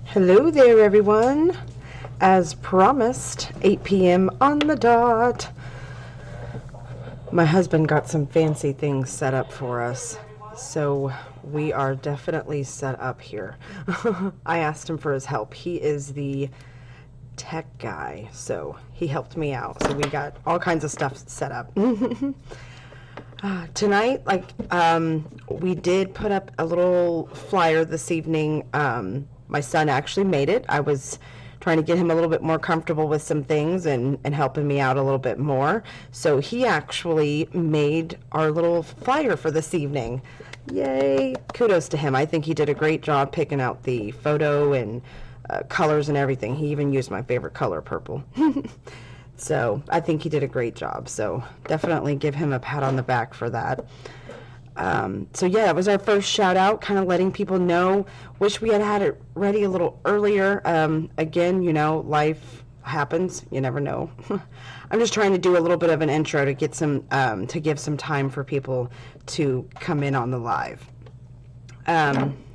Hello there, everyone. As promised, 8 p.m. on the dot. My husband got some fancy things set up for us, so we are definitely set up here. I asked him for his help. He is the tech guy, so he helped me out. So we got all kinds of stuff set up. Tonight, we did put up a little flyer this evening. My son actually made it. I was trying to get him a little bit more comfortable with some things and helping me out a little bit more. So he actually made our little flyer for this evening. Yay! Kudos to him. I think he did a great job picking out the photo and colors and everything. He even used my favorite color, purple. So I think he did a great job. So definitely give him a pat on the back for that. So yeah, that was our first shout out, kind of letting people know. Wish we had it ready a little earlier. Again, you know, life happens. You never know. I'm just trying to do a little bit of an intro to get some, to give some time for people to come in on the live.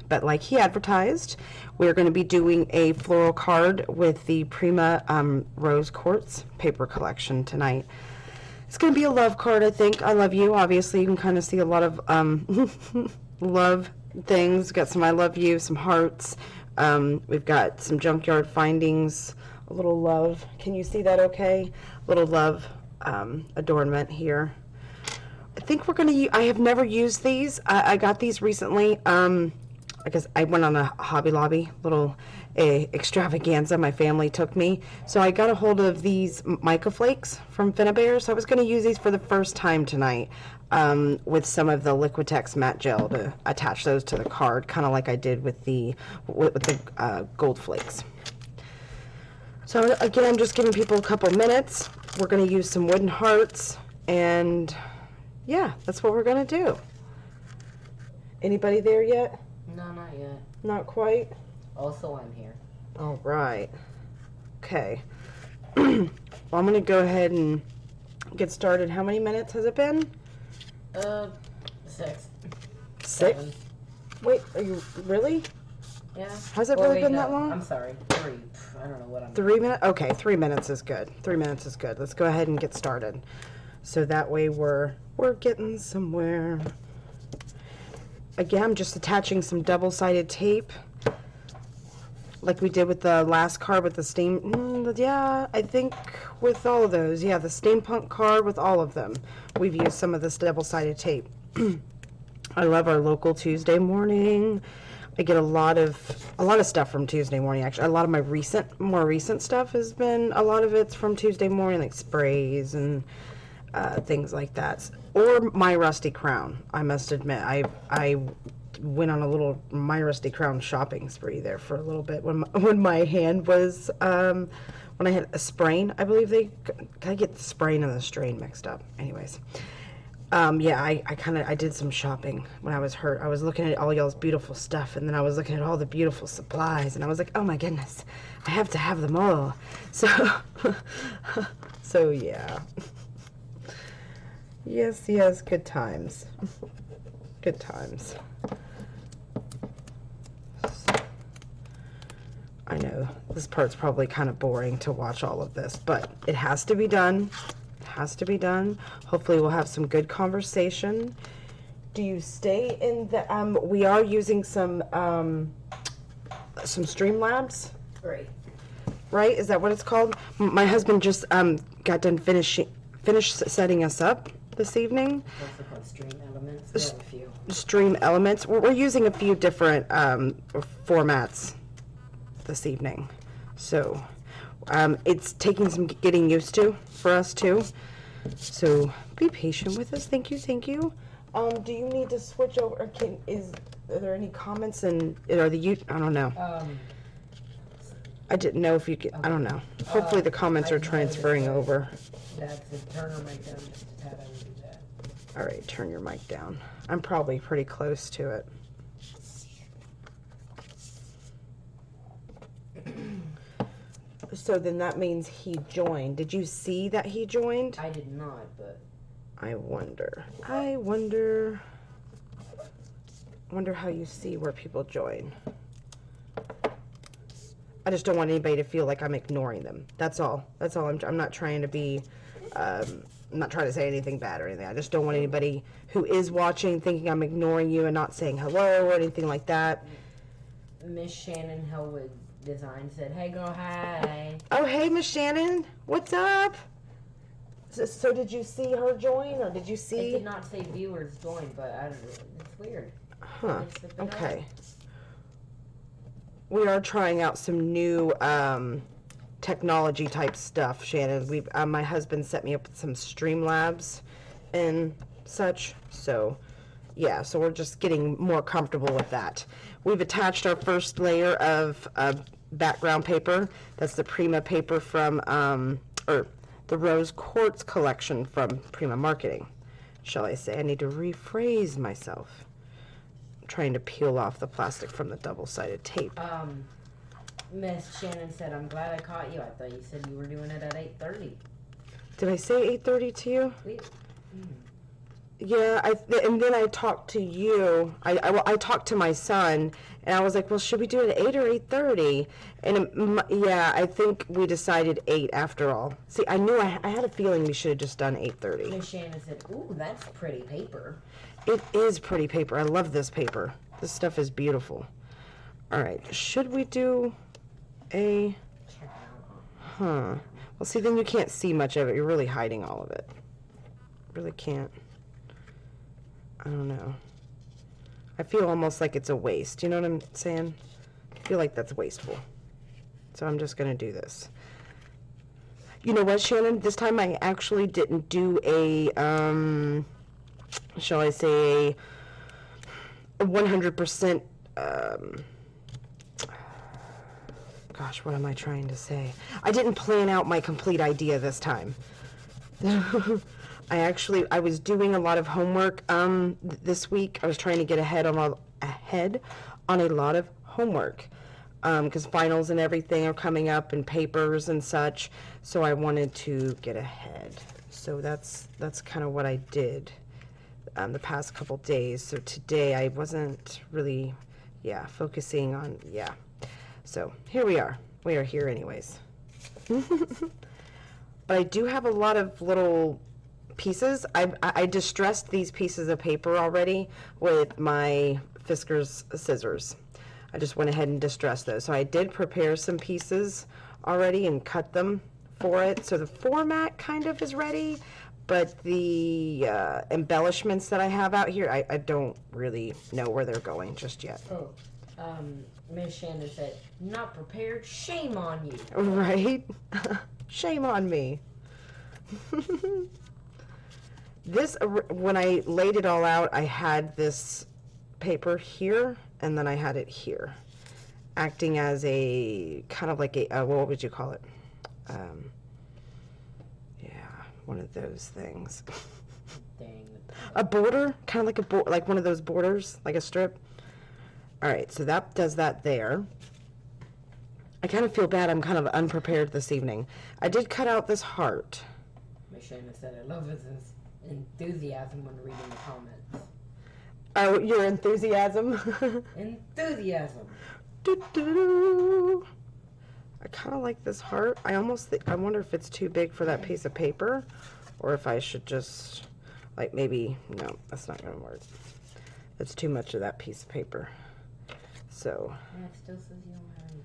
But like he advertised, we're going to be doing a floral card with the Prima Rose Quartz paper collection tonight. It's going to be a love card, I think. I love you. Obviously, you can kind of see a lot of love things. Got some I love you, some hearts. We've got some junkyard findings, a little love. Can you see that okay? A little love adornment here. I think we're going to I have never used these. I got these recently. I guess I went on a Hobby Lobby little extravaganza my family took me. So I got a hold of these mica flakes from Finnabair. So I was going to use these for the first time tonight with some of the Liquitex matte gel to attach those to the card, kind of like I did with the gold flakes. So again, I'm just giving people a couple minutes. We're going to use some wooden hearts, and yeah, that's what we're going to do. Anybody there yet? No, not yet. Not quite? Also, I'm here. All right. Okay. Well, I'm going to go ahead and get started. How many minutes has it been? 6. 6? 7. Wait, are you really? Yeah. Has it really been that long? I'm sorry. 3. I don't know what I'm 3 minutes? Okay, 3 minutes is good. 3 minutes is good. Let's go ahead and get started. So that way we're getting somewhere. Again, I'm just attaching some double-sided tape like we did with the last card with the steam. Yeah, I think with all of those. Yeah, the steampunk card with all of them. We've used some of this double-sided tape. I love our local Tuesday morning. I get a lot of stuff from Tuesday morning, actually. A lot of my more recent stuff has been, a lot of it's from Tuesday morning, like sprays and things like that. Or My Rusty Crown. I must admit, I went on a little My Rusty Crown shopping spree there for a little bit when my hand was when I had a sprain. I believe I get the sprain and the strain mixed up. Anyways, yeah, I did some shopping when I was hurt. I was looking at all y'all's beautiful stuff, and then I was looking at all the beautiful supplies, and I was like, oh my goodness, I have to have them all. So, so yeah. Yes, good times. Good times. I know this part's probably kind of boring to watch all of this, but it has to be done. It has to be done. Hopefully we'll have some good conversation. Do you stay in the, we are using some Streamlabs? Right? Is that what it's called? My husband just got done finished setting us up this evening. What's it called? Stream Elements? We have a few. Stream Elements. We're using a few different formats this evening. So it's taking some getting used to for us too. So be patient with us. Thank you. Do you need to switch over? Or are there any comments and I don't know. I didn't know if you could, I don't know. Hopefully the comments are transferring over. That's it. Turn her mic down just a tad. I would do that. All right, turn your mic down. I'm probably pretty close to it. So then that means he joined. Did you see that he joined? I did not, but I wonder how you see where people join. I just don't want anybody to feel like I'm ignoring them. That's all. That's all. I'm not trying to be, I'm not trying to say anything bad or anything. I just don't want anybody who is watching thinking I'm ignoring you and not saying hello or anything like that. Miss Shannon Hellwood Design said, "Hey girl, hi." Oh, hey, Miss Shannon. What's up? So did you see her join, or did you It see? did not say viewers joined, but I don't know. It's weird. Huh. It's the banana. Okay. We are trying out some new technology type stuff, Shannon. My husband set me up with some Streamlabs and such. So, yeah. So we're just getting more comfortable with that. We've attached our first layer of background paper. That's the Prima paper from, or the Rose Quartz collection from Prima Marketing. Shall I say? I need to rephrase myself. I'm trying to peel off the plastic from the double-sided tape. Miss Shannon said, "I'm glad I caught you. I thought you said you were doing it at 8:30. Did I say 8:30 to you? Yeah, and then I talked to you. I talked to my son, and I was like, well, should we do it at 8 or 8:30? And yeah, I think we decided 8 after all. See, I knew I had a feeling we should have just done 8:30. Miss Shannon said, "Ooh, that's pretty paper." It is pretty paper. I love this paper. This stuff is beautiful. All right, should we do a... Check it out. Huh. Well, see, then you can't see much of it. You're really hiding all of it. Really can't. I don't know. I feel almost like it's a waste. You know what I'm saying? I feel like that's wasteful. So I'm just going to do this. You know what, Shannon? This time I actually didn't do a, shall I say, a 100%, gosh, what am I trying to say? I didn't plan out my complete idea this time. I was doing a lot of homework this week. I was trying to get ahead on a lot of homework because finals and everything are coming up and papers and such. So I wanted to get ahead. So that's kind of what I did the past couple days. So today I wasn't really, focusing on, So here we are. We are here anyways. But I do have a lot of little pieces. I distressed these pieces of paper already with my Fisker's scissors. I just went ahead and distressed those. So I did prepare some pieces already and cut them for it. So the format kind of is ready, but the embellishments that I have out here, I don't really know where they're going just yet. Oh, Miss Shannon said, "Not prepared. Shame on you." Right? Shame on me. This, when I laid it all out, I had this paper here, and then I had it here, acting as a, kind of like a, what would you call it? One of those things. Dang. A border? Kind of like like one of those borders, like a strip. All right, so that does that there. I kind of feel bad. I'm kind of unprepared this evening. I did cut out this heart. Miss Shannon said, "I love his enthusiasm when reading the comments." Oh, your enthusiasm? Enthusiasm. Doo-doo-doo. I kind of like this heart. I wonder if it's too big for that piece of paper, or if I should just, like, maybe, no, that's not going to work. It's too much of that piece of paper. So. Yeah, it still says you don't have any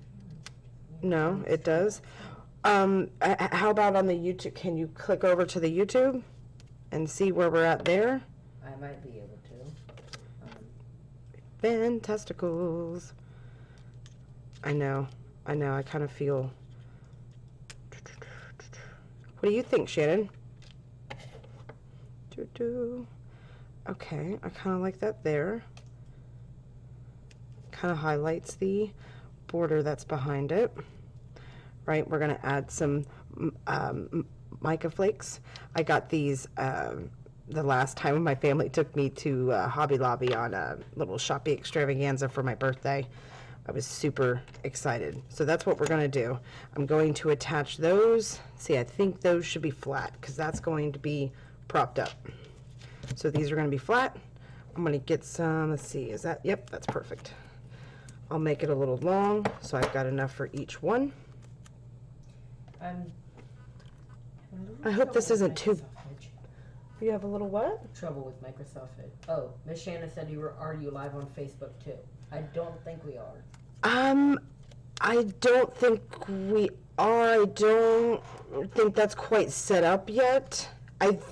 feelings. No, it does. How about on the YouTube? Can you click over to the YouTube and see where we're at there? I might be able to. Fan testicles. I know. I kind of feel. What do you think, Shannon? Okay, I kind of like that there. Kind of highlights the border that's behind it. Right, we're going to add some mica flakes. I got these the last time my family took me to Hobby Lobby on a little shopping extravaganza for my birthday. I was super excited. So that's what we're going to do. I'm going to attach those. See, I think those should be flat because that's going to be propped up. So these are going to be flat. I'm going to get some, let's see, is that, yep, that's perfect. I'll make it a little long, so I've got enough for each one. I'm I hope this isn't too... Microsoft Edge. You have a little what? Trouble with Microsoft Edge. Oh, Miss Shannon said are you live on Facebook too? I don't think we are. I don't think we are. I don't think that's quite set up yet.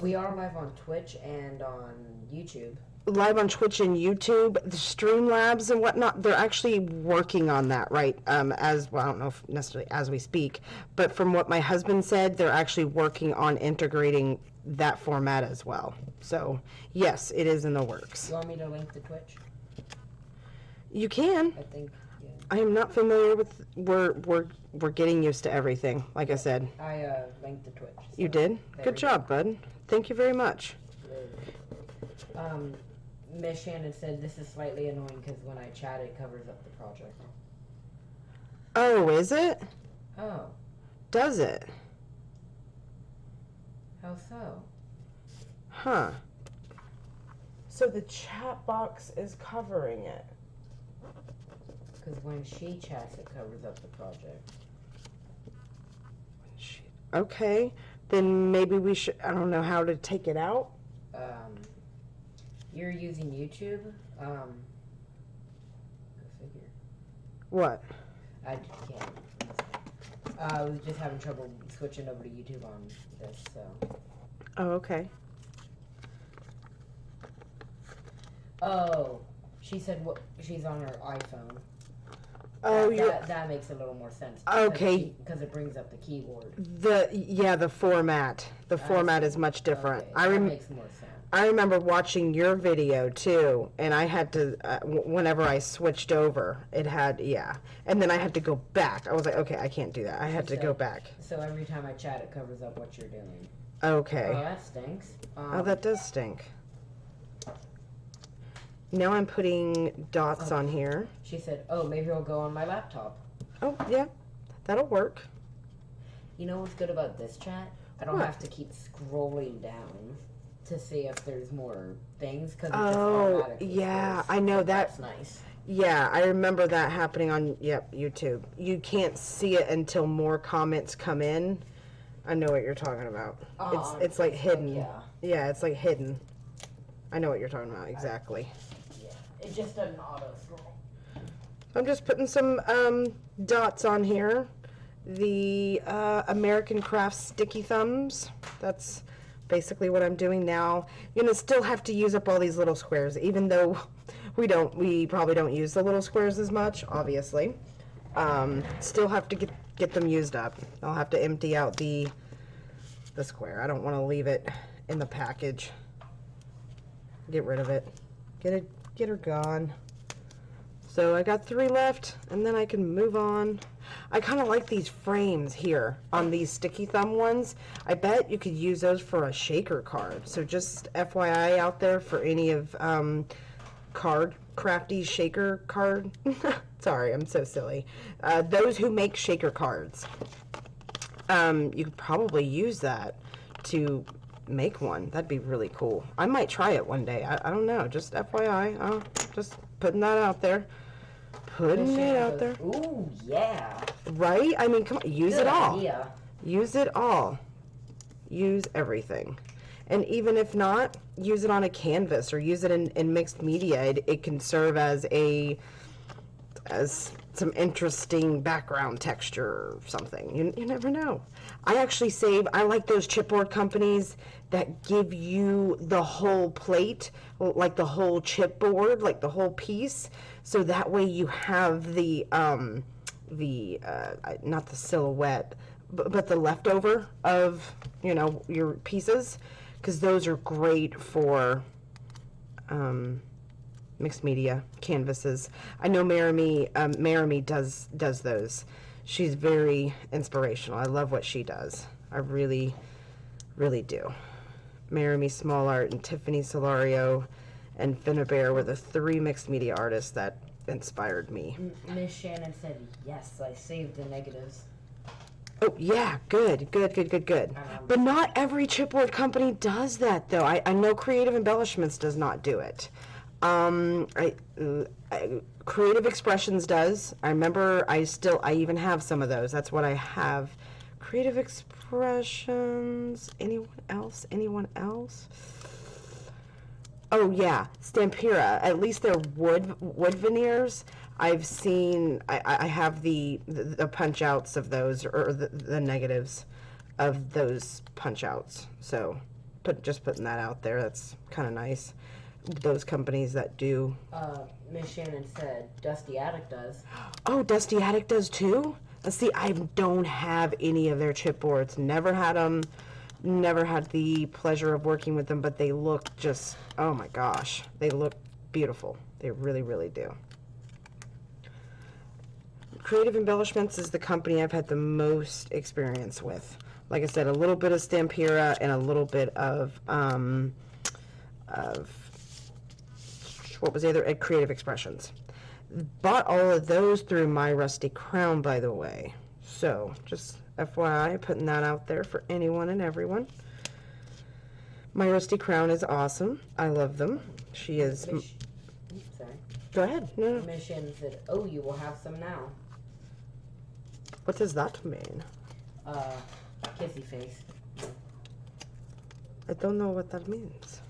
We are live on Twitch and on YouTube. Live on Twitch and YouTube, the Streamlabs and whatnot, they're actually working on that, right? As well, I don't know if necessarily as we speak, but from what my husband said, they're actually working on integrating that format as well. So, yes, it is in the works. You want me to link the Twitch? You can. I think, yeah. I am not familiar with. We're getting used to everything. Like I said. I linked the Twitch. So You did. Good job, bud. Thank you very much. Miss Shannon said this is slightly annoying because when I chat, it covers up the project. Oh, is it? Oh, Does it? how so? Huh. So the chat box is covering it. Because when she chats, it covers up the project. Okay, then maybe we should. I don't know how to take it out. You're using YouTube. Go figure. What? I can't. I was just having trouble switching over to YouTube on this, so. Oh, okay. Oh, she said what? She's on her iPhone. Oh, that makes a little more sense. Okay. Because it brings up the keyboard. The format. The format is much different. Okay, that makes more sense. I remember watching your video too, and I had to, whenever I switched over, it had, and then I had to go back. I was like, okay, I can't do that. I had to go back. So every time I chat, it covers up what you're doing. Okay. Oh, that stinks. Oh, that does stink. Now I'm putting dots on here. She said, oh, maybe I'll go on my laptop. Oh, yeah, that'll work. You know what's good about this chat? I don't have to keep scrolling down to see if there's more things because it just automatically scrolls. I know that. That's nice. Yeah, I remember that happening on YouTube. You can't see it until more comments come in. I know what you're talking about. It's like hidden. Yeah, it's like hidden. I know what you're talking about exactly. Yeah, it just doesn't auto scroll. I'm just putting some dots on here. The American Craft sticky thumbs. That's basically what I'm doing now. You're gonna still have to use up all these little squares, even though we probably don't use the little squares as much, obviously. Still have to get them used up. I'll have to empty out the square. I don't want to leave it in the package. Get rid of it. Get her gone. So I got 3 left, and then I can move on. I kind of like these frames here on these sticky thumb ones. I bet you could use those for a shaker card. So just FYI out there for any of Card Crafty shaker card. Sorry, I'm so silly. Those who make shaker cards. You could probably use that to make one. That'd be really cool. I might try it one day. I don't know. Just FYI. Just putting that out there. Putting it out there. Ooh, yeah. Right? I mean, come on. Use Good it all. idea. Use it all. Use everything. And even if not, use it on a canvas or use it in mixed media. It can serve as some interesting background texture or something. You never know. I like those chipboard companies that give you the whole plate, like the whole chipboard, like the whole piece. So that way you have the not the silhouette, but the leftover of, your pieces. Because those are great for mixed media canvases. I know Maramy does those. She's very inspirational. I love what she does. I really, really do. Maramy Small Art and Tiffany Solario and Finnabear were the 3 mixed media artists that inspired me. Miss Shannon said, yes, I saved the negatives. Oh, yeah, good. But not every chipboard company does that, though. I know Creative Embellishments does not do it. Creative Expressions does. I remember I even have some of those. That's what I have. Creative Expressions. Anyone else? Anyone else? Oh yeah, Stampira. At least they're wood veneers. I've seen. I have the punch outs of those, or the negatives of those punch outs. So, just putting that out there. That's kind of nice. Those companies that do. Miss Shannon said Dusty Attic does. Oh, Dusty Attic does too? See, I don't have any of their chipboards. Never had them. Never had the pleasure of working with them, but they look just, oh my gosh. They look beautiful. They really, really do. Creative Embellishments is the company I've had the most experience with. Like I said, a little bit of Stampira and a little bit of what was the other? Creative Expressions. Bought all of those through My Rusty Crown, by the way. So, just FYI, putting that out there for anyone and everyone. My Rusty Crown is awesome. I love them. She is... Sorry. Go ahead. No. Miss Shannon said, oh, you will have some now. What does that mean? Kissy face. I don't know what that means.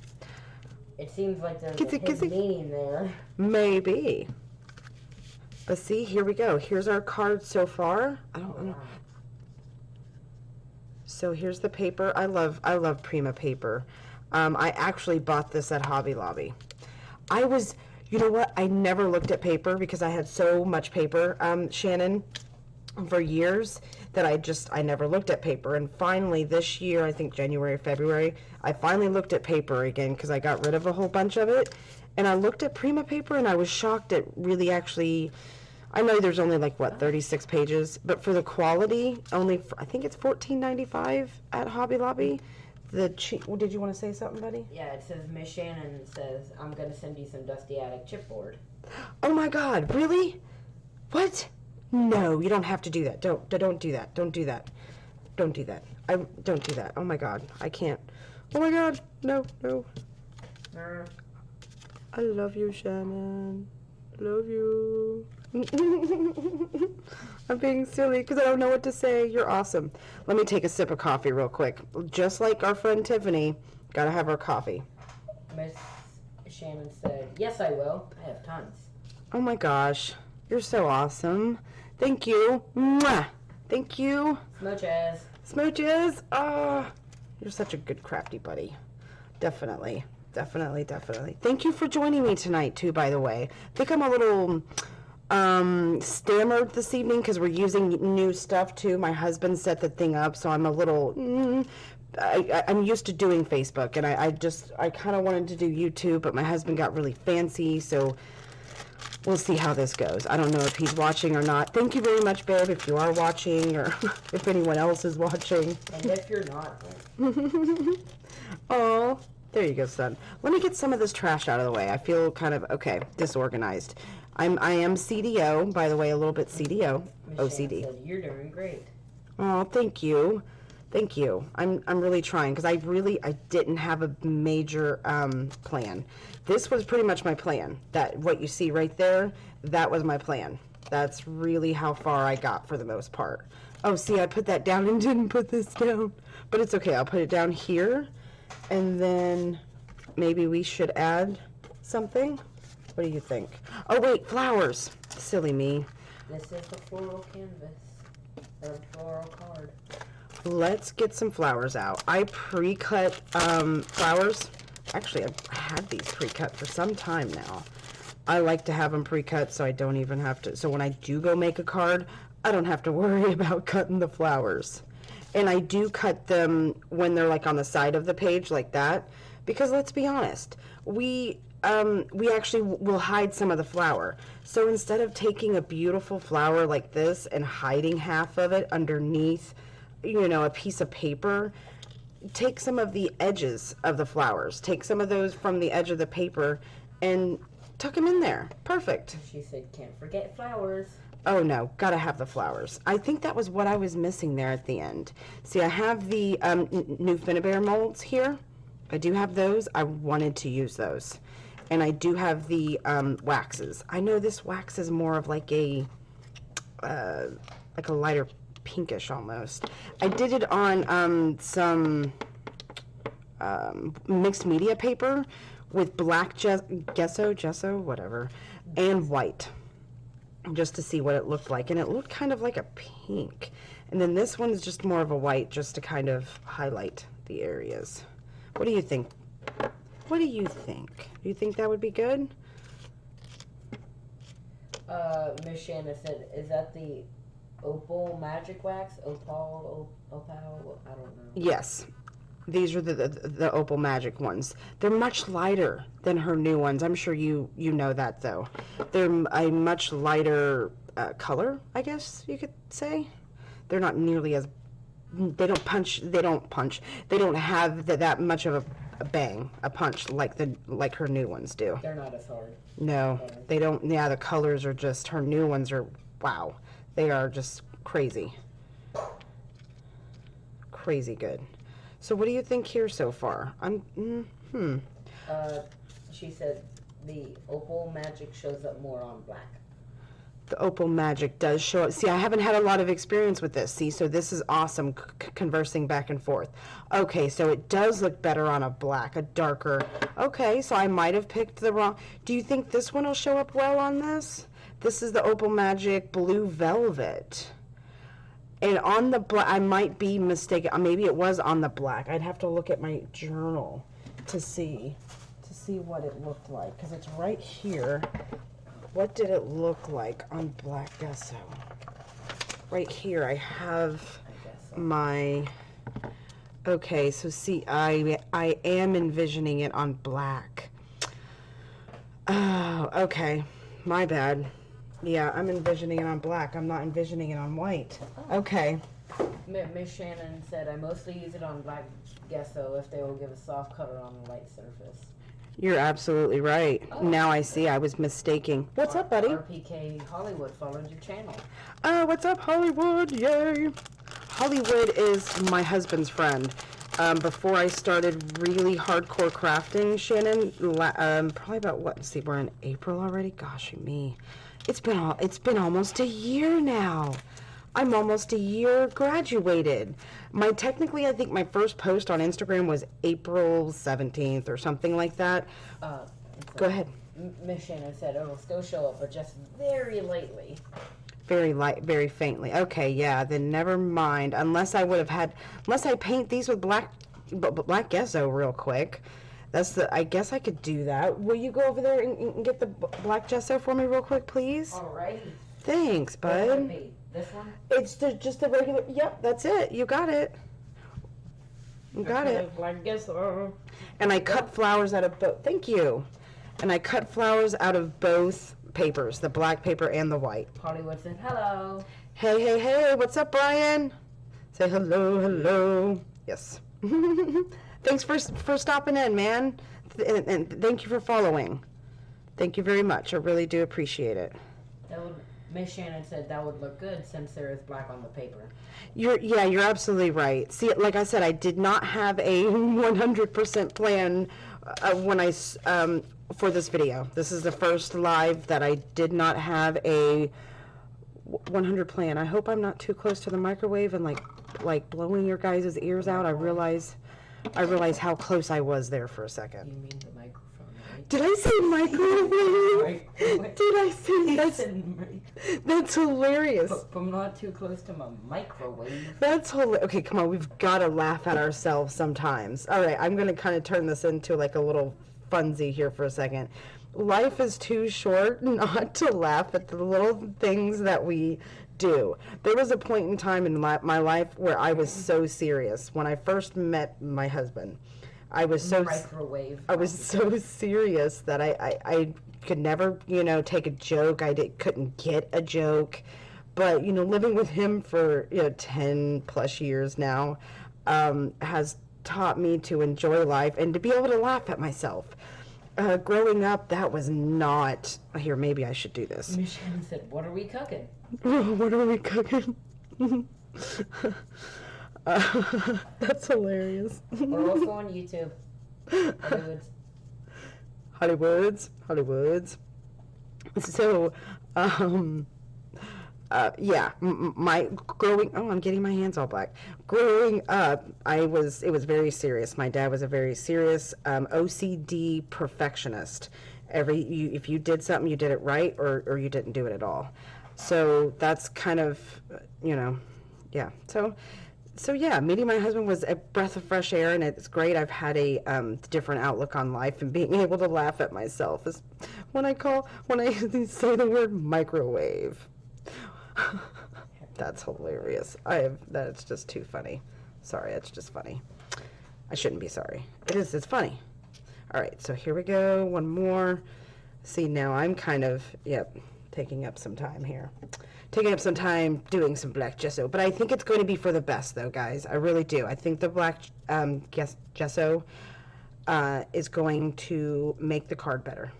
It seems like there's Kissy, a hidden kissy. meaning there. Maybe. But see, here we go. Here's our card so far. I don't know. Wow. So here's the paper. I love Prima paper. I actually bought this at Hobby Lobby. You know what? I never looked at paper because I had so much paper, Shannon, for years that I never looked at paper. And finally this year, I think January, February, I finally looked at paper again because I got rid of a whole bunch of it. And I looked at Prima paper and I was shocked at really actually, I know there's only like, 36 pages, but for the quality, I think it's $14.95 at Hobby Lobby. Did you want to say something, buddy? Yeah, it says Miss Shannon says, I'm going to send you some Dusty Attic chipboard. Oh my God, really? What? No, you don't have to do that. Don't do that. Don't do that. Don't do that. Don't do that. Oh my God, I can't. Oh my God, no. I love you, Shannon. Love you. I'm being silly because I don't know what to say. You're awesome. Let me take a sip of coffee real quick. Just like our friend Tiffany, gotta have our coffee. Miss Shannon said, yes, I will. I have tons. Oh my gosh, you're so awesome. Thank you. Mwah. Thank you. Smooches. Smooches. Oh, you're such a good crafty buddy. Definitely. Thank you for joining me tonight too, by the way. I think I'm a little stammered this evening because we're using new stuff too. My husband set the thing up, so I'm a little I'm used to doing Facebook, and I kind of wanted to do YouTube, but my husband got really fancy, so we'll see how this goes. I don't know if he's watching or not. Thank you very much, babe, if you are watching, or if anyone else is watching. And if you're not, Oh, there you go, son. Let me get some of this trash out of the way. I feel kind of, disorganized. I am CDO, by the way, a little bit CDO, Miss OCD. Shannon said, you're doing great. Oh, thank you. I'm really trying because I didn't have a major plan. This was pretty much my plan. That what you see right there, that was my plan. That's really how far I got for the most part. Oh, see, I put that down and didn't put this down, but it's okay. I'll put it down here, and then maybe we should add something. What do you think? Oh wait, flowers. Silly me. This is the floral canvas, or floral card. Let's get some flowers out. I pre-cut flowers. Actually, I've had these pre-cut for some time now. I like to have them pre-cut so I don't even have to. So when I do go make a card, I don't have to worry about cutting the flowers. And I do cut them when they're like on the side of the page like that. Because let's be honest, we actually will hide some of the flower. So instead of taking a beautiful flower like this and hiding half of it underneath, a piece of paper, take some of the edges of the flowers. Take some of those from the edge of the paper and tuck them in there. Perfect. She said, can't forget flowers. Oh no, gotta have the flowers. I think that was what I was missing there at the end. See, I have the new Finnebear molds here. I do have those. I wanted to use those. And I do have the waxes. I know this wax is more of like a lighter pinkish almost. I did it on some mixed media paper with black gesso, whatever, and white, just to see what it looked like. And it looked kind of like a pink. And then this one's just more of a white, just to kind of highlight the areas. What do you think? What do you think? Do you think that would be good? Miss Shanna said, is that the opal magic wax? Opal, I don't know. Yes. These are the opal magic ones. They're much lighter than her new ones. I'm sure you know that, though. They're a much lighter color, I guess you could say. They're not nearly as... They don't have that much of a bang, a punch like her new ones do. They're not as hard. No, they don't. Yeah, the colors are just, her new ones are, wow. They are just crazy. Crazy good. So what do you think here so far? She said the opal magic shows up more on black. The opal magic does show up. See, I haven't had a lot of experience with this. See, so this is awesome, conversing back and forth. Okay, so it does look better on a black, a darker. Okay, so I might have picked the wrong. Do you think this one will show up well on this? This is the opal magic blue velvet. And on the black, I might be mistaken. Maybe it was on the black. I'd have to look at my journal to see what it looked like, because it's right here. What did it look like on black gesso? Right here, I have my... Okay, so see, I am envisioning it on black. Oh, okay. My bad. Yeah, I'm envisioning it on black. I'm not envisioning it on white. Okay. Miss Shannon said, I mostly use it on black gesso if they will give a soft color on a light surface. You're absolutely right. Oh. Now I see. I was mistaking. What's up, buddy? RPK Hollywood followed your channel. What's up, Hollywood? Yay! Hollywood is my husband's friend. Before I started really hardcore crafting, Shannon, probably about what? See, we're in April already. Gosh, me. It's been almost a year now. I'm almost a year graduated. Technically, I think my first post on Instagram was April 17th or something like that. Go ahead. Miss Shannon said it'll still show up, but just very lightly. Very light, very faintly. Okay, yeah, then never mind. Unless I paint these with black gesso real quick. I guess I could do that. Will you go over there and get the black gesso for me real quick, please? Alrighty. Thanks, bud. What would it be? This one? It's just the regular. Yep, that's it. You got it. You got it. Black gesso. And I cut flowers out of both. Thank you. And I cut flowers out of both papers, the black paper and the white. Hollywood said hello. Hey, hey, hey. What's up, Brian? Say hello, hello. Yes. Thanks for stopping in, man. And thank you for following. Thank you very much. I really do appreciate it. Miss Shannon said that would look good since there is black on the paper. You're absolutely right. See, like I said, I did not have a 100% plan when I for this video. This is the first live that I did not have a 100 plan. I hope I'm not too close to the microwave and like blowing your guys' ears out. I realize how close I was there for a second. You mean the microphone, right? Did I say microwave? Did I say that's hilarious. But I'm not too close to my microwave. That's hilarious. Okay, come on. We've got to laugh at ourselves sometimes. All right, I'm going to kind of turn this into like a little funsy here for a second. Life is too short not to laugh at the little things that we do. There was a point in time in my life where I was so serious. When I first met my husband, I was so serious that I could never, take a joke. Couldn't get a joke. But, living with him for, 10 plus years now, has taught me to enjoy life and to be able to laugh at myself. Growing up, that was not... Here, maybe I should do this. Miss Shannon said, what are we cooking? What are we cooking? That's hilarious. We're also on YouTube. Hollywoods. So, yeah, my growing, oh, I'm getting my hands all black. Growing up, it was very serious. My dad was a very serious OCD perfectionist. If you did something, you did it right, or you didn't do it at all. So that's kind of, yeah. So yeah, meeting my husband was a breath of fresh air, and it's great. I've had a different outlook on life, and being able to laugh at myself is when I say the word microwave. That's hilarious. That's just too funny. Sorry, it's just funny. I shouldn't be sorry. It's funny. All right, so here we go. One more. See, now I'm kind of, taking up some time here. Taking up some time doing some black gesso. But I think it's going to be for the best, though, guys. I really do. I think the black gesso is going to make the card better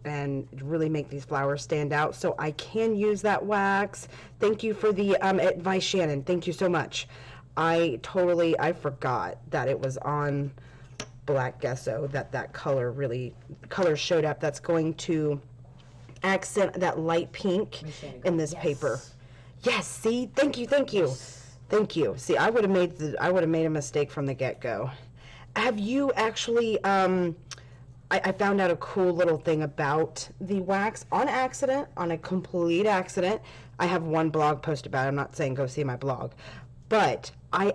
and really make these flowers stand out. So I can use that wax. Thank you for the advice, Shannon. Thank you so much. I forgot that it was on black gesso, that color showed up. That's going to accent that light pink in this paper. Yes, see? Thank you. Thank you. See, I would have made a mistake from the get-go. Have you actually I found out a cool little thing about the wax on a complete accident. I have one blog post about it. I'm not saying go see my blog. But I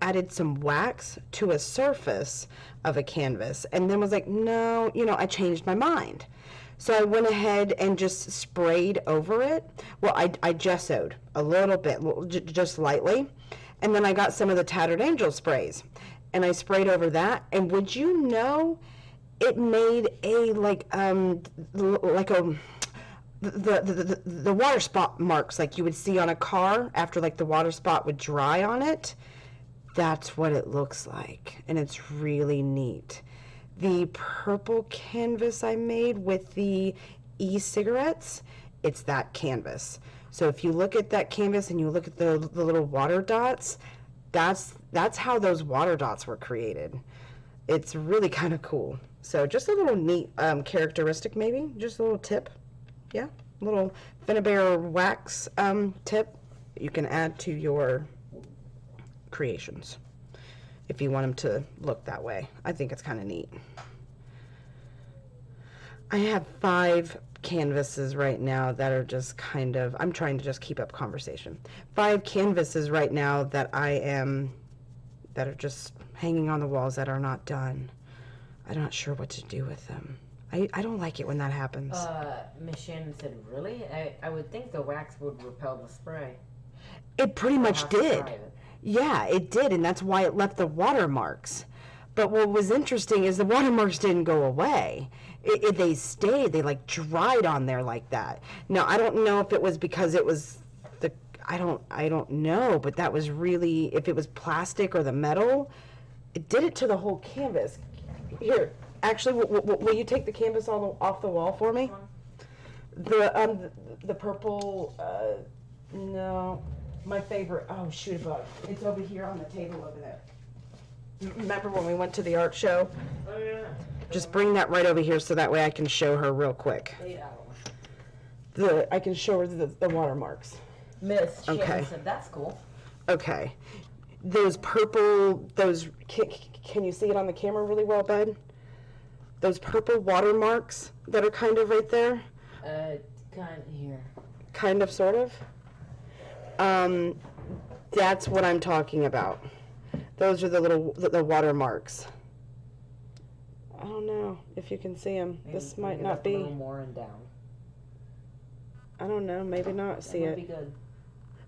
added some wax to a surface of a canvas and then was like, no, I changed my mind. So I went ahead and just sprayed over it. Well, I gessoed a little bit, just lightly. And then I got some of the Tattered Angel sprays and I sprayed over that. And would you know, it made the water spot marks like you would see on a car after like the water spot would dry on it. That's what it looks like, and it's really neat. The purple canvas I made with the e-cigarettes, it's that canvas. So if you look at that canvas and you look at the little water dots, that's how those water dots were created. It's really kind of cool. So just a little neat characteristic, maybe, just a little tip. Yeah, a little Finnabair wax tip you can add to your creations if you want them to look that way. I think it's kind of neat. I have 5 canvases right now that are just kind of, I'm trying to just keep up conversation. 5 canvases right now that that are just hanging on the walls that are not done. I'm not sure what to do with them. I don't like it when that happens. Miss Shannon said, really? I would think the wax would repel the spray. It pretty much did. Yeah, it did, and that's why it left the watermarks. But what was interesting is the watermarks didn't go away. They stayed. They like dried on there like that. Now, I don't know if it was because it was I don't know, but that was really, if it was plastic or the metal, it did it to the whole canvas. Here, actually, will you take the canvas off the wall for me? The purple, no, my favorite, oh, shoot a bug. It's over here on the table over there. Remember when we went to the art show? Oh, yeah. Just bring that right over here so that way I can show her real quick. I can show her the watermarks. Miss Shannon Okay. said, that's cool. Okay. Those purple, can you see it on the camera really well, bud? Those purple watermarks that are kind of right there? Kind of here. Kind of, sort of? That's what I'm talking about. Those are the watermarks. I don't know if you can see them. This might not be. A little more and down. I don't know. Maybe not see That might it. be good.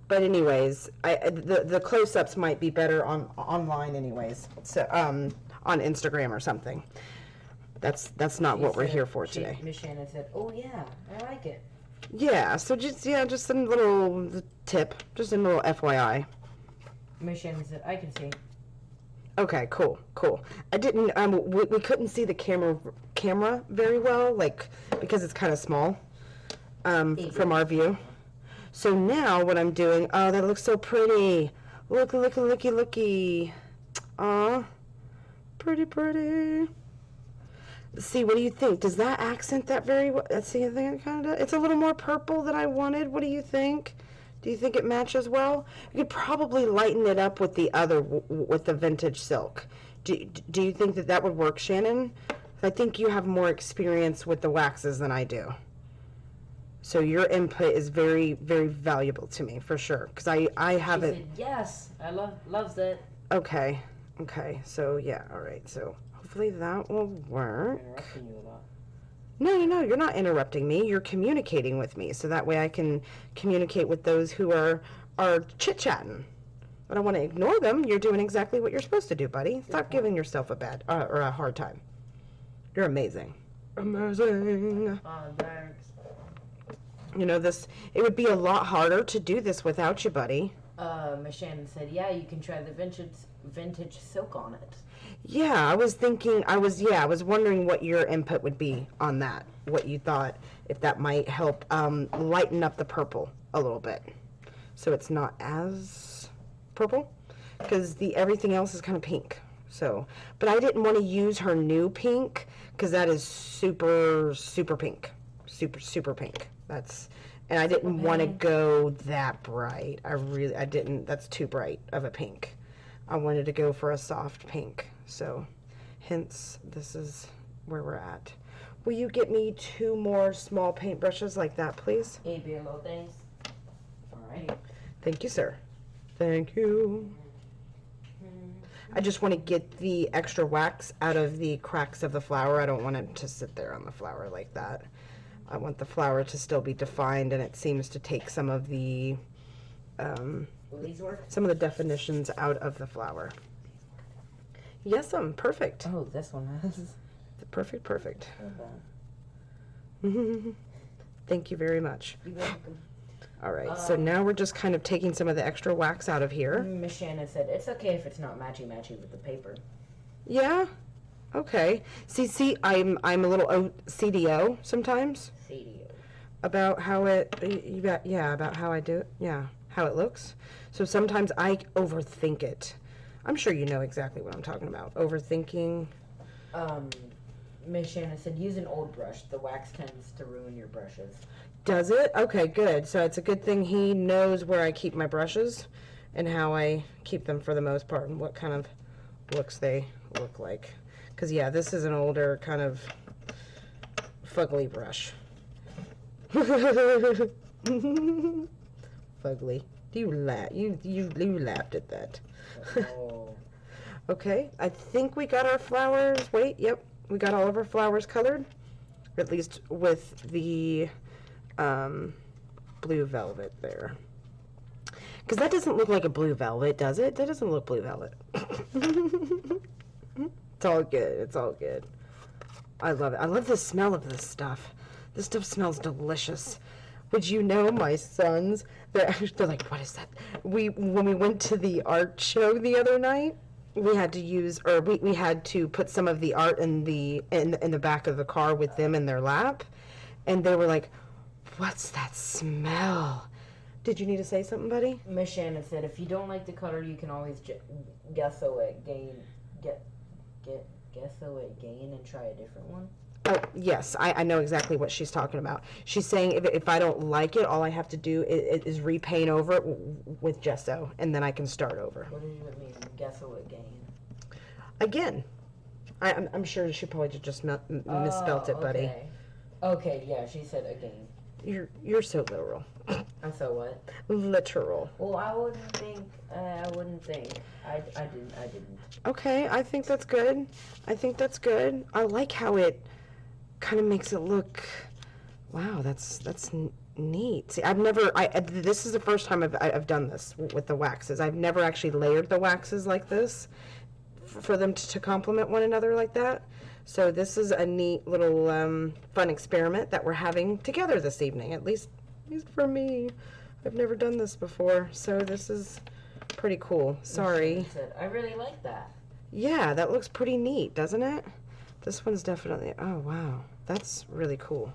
But anyways, the close-ups might be better online anyways. So on Instagram or something. That's not what we're here for today. Miss Shannon said, "Oh yeah, I like it." Yeah. So just a little tip, just a little FYI. Miss Shannon said, "I can see." Okay. Cool. I didn't. We couldn't see the camera very well, like because it's kind of small. From our view. So now what I'm doing, oh, that looks so pretty. Looky. Aw, pretty. See, what do you think? Does that accent that very well? That's the thing I kind of, it's a little more purple than I wanted. What do you think? Do you think it matches well? You could probably lighten it up with the other, with the vintage silk. Do you think that that would work, Shannon? I think you have more experience with the waxes than I do. So your input is very, very valuable to me, for sure. Because I haven't... She said, yes, I loves it. Okay. Okay. So, yeah. All right. So, hopefully that will work. I'm interrupting you a lot. No, you're not interrupting me. You're communicating with me, so that way I can communicate with those who are chit-chatting. I don't want to ignore them. You're doing exactly what you're supposed to do, buddy. Stop giving yourself a bad or a hard time. You're amazing. Amazing. Thanks. You know, it would be a lot harder to do this without you, buddy. Miss Shannon said, yeah, you can try the vintage silk on it. Yeah, I was wondering what your input would be on that. What you thought, if that might help lighten up the purple a little bit. So it's not as purple, because everything else is kind of pink. So, but I didn't want to use her new pink, because that is super, super pink. Super, super pink. And I didn't want to go that bright. I didn't, that's too bright of a pink. I wanted to go for a soft pink. So, hence, this is where we're at. Will you get me 2 more small paintbrushes like that, please? ABLO things. Alrighty. Thank you, sir. Thank you. I just want to get the extra wax out of the cracks of the flower. I don't want it to sit there on the flower like that. I want the flower to still be defined, and it seems to take some of the Will these work? some of the definitions out of the flower. Yes, perfect. Oh, this one has. Perfect. Thank you very much. You're welcome. All right, so now we're just kind of taking some of the extra wax out of here. Miss Shannon said, it's okay if it's not matchy-matchy with the paper. Yeah? Okay. See, I'm a little CDO sometimes. CDO. About how about how I do it. Yeah, how it looks. So sometimes I overthink it. I'm sure you know exactly what I'm talking about. Overthinking. Miss Shannon said, use an old brush. The wax tends to ruin your brushes. Does it? Okay, good. So it's a good thing he knows where I keep my brushes and how I keep them for the most part and what kind of looks they look like. Because, yeah, this is an older kind of fugly brush. Fugly. You laughed at that. Oh. Okay, I think we got our flowers. Wait, yep. We got all of our flowers colored. At least with the blue velvet there. Because that doesn't look like a blue velvet, does it? That doesn't look blue velvet. It's all good. It's all good. I love it. I love the smell of this stuff. This stuff smells delicious. Would you know my sons? They're like, what is that? When we went to the art show the other night, we had to use, or we had to put some of the art in the back of the car with them in their lap, and they were like, "What's that smell?" Did you need to say something, buddy? Miss Shannon said, if you don't like the color, you can always gesso it, gesso it, gain, and try a different one. Oh, yes, I know exactly what she's talking about. She's saying if I don't like it, all I have to do is repaint over it with gesso, and then I can start over. What does it mean, gesso it, gain? Again, I'm sure she probably just misspelt it, buddy. Okay, yeah, she said again. You're so literal. And so what? Literal. Well, I wouldn't think. I didn't. Okay, I think that's good. I like how it kind of makes it look. Wow, that's neat. See, this is the first time I've done this with the waxes. I've never actually layered the waxes like this for them to complement one another like that. So this is a neat little fun experiment that we're having together this evening, at least for me. I've never done this before, so this is pretty cool. Sorry. I really like that. Yeah, that looks pretty neat, doesn't it? This one's definitely, oh wow, that's really cool.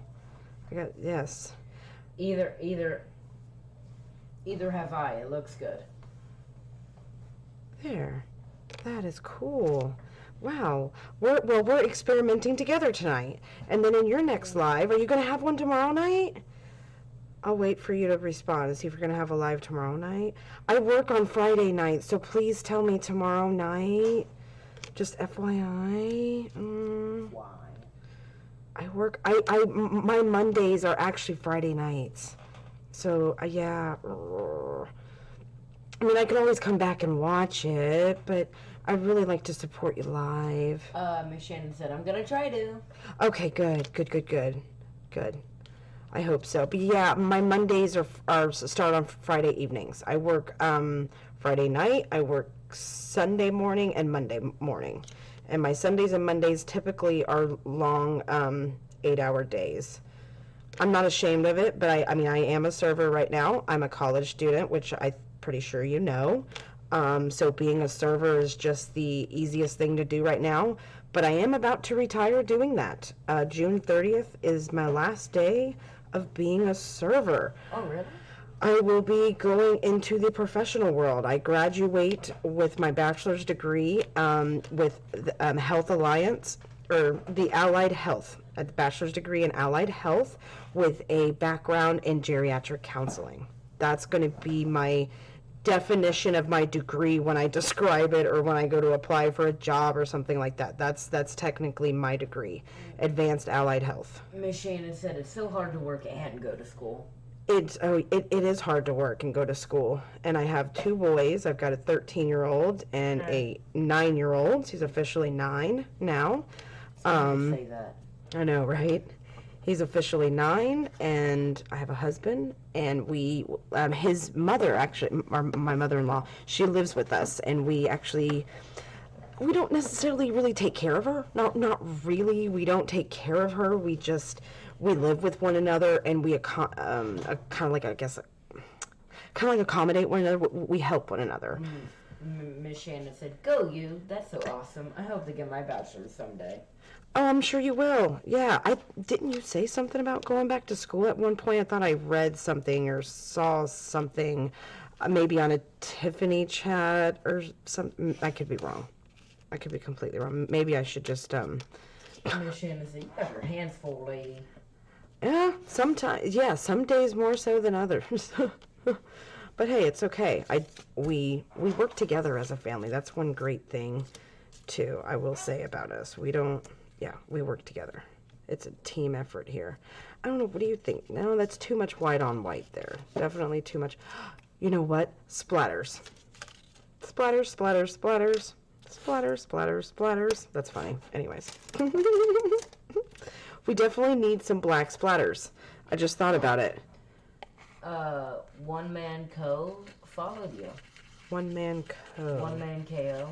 Yes. Either have I. It looks good. There. That is cool. Wow. We're experimenting together tonight. And then in your next live, are you going to have one tomorrow night? I'll wait for you to respond and see if we're going to have a live tomorrow night. I work on Friday night, so please tell me tomorrow night. Just FYI. Why? My Mondays are actually Friday nights. So, yeah. I mean, I can always come back and watch it, but I'd really like to support you live. Miss Shannon said, I'm gonna try to. Okay, good. I hope so. But yeah, my Mondays are start on Friday evenings. I work Friday night, I work Sunday morning and Monday morning. And my Sundays and Mondays typically are long 8-hour days. I'm not ashamed of it, but I mean, I am a server right now. I'm a college student, which I'm pretty sure you know. So being a server is just the easiest thing to do right now. But I am about to retire doing that. June 30th is my last day of being a server. Oh, really? I will be going into the professional world. I graduate with my bachelor's degree with Health Alliance, or the Allied Health, a bachelor's degree in Allied Health with a background in geriatric counseling. That's going to be my definition of my degree when I describe it or when I go to apply for a job or something like that. That's technically my degree, Advanced Allied Health. Miss Shannon said it's so hard to work and go to school. It is hard to work and go to school. And I have 2 boys. I've got a 13-year-old and a 9-year-old. He's officially 9 now. Say that. I know, right? He's officially 9, and I have a husband, and his mother, actually, my mother-in-law, she lives with us, and we don't necessarily really take care of her. Not really. We don't take care of her. We live with one another, and we kind of like accommodate one another. We help one another. Miss Shannon said, "Go you! That's so awesome. I hope to get my bachelor's someday." Oh, I'm sure you will. Yeah, didn't you say something about going back to school at one point? I thought I read something or saw something, maybe on a Tiffany chat or something. I could be wrong. I could be completely wrong. Maybe I should just Miss Shannon said, "You have your hands full, lady." Yeah, sometimes. Yeah, some days more so than others. But hey, it's okay. We work together as a family. That's one great thing, too. I will say about us. We work together. It's a team effort here. I don't know. What do you think? No, that's too much white on white there. Definitely too much. You know what? Splatters. Splatters, splatters, splatters. Splatters, splatters, splatters. That's funny. Anyways. We definitely need some black splatters. I just thought about it. One Man Co. followed you. One Man Co. One Man KO.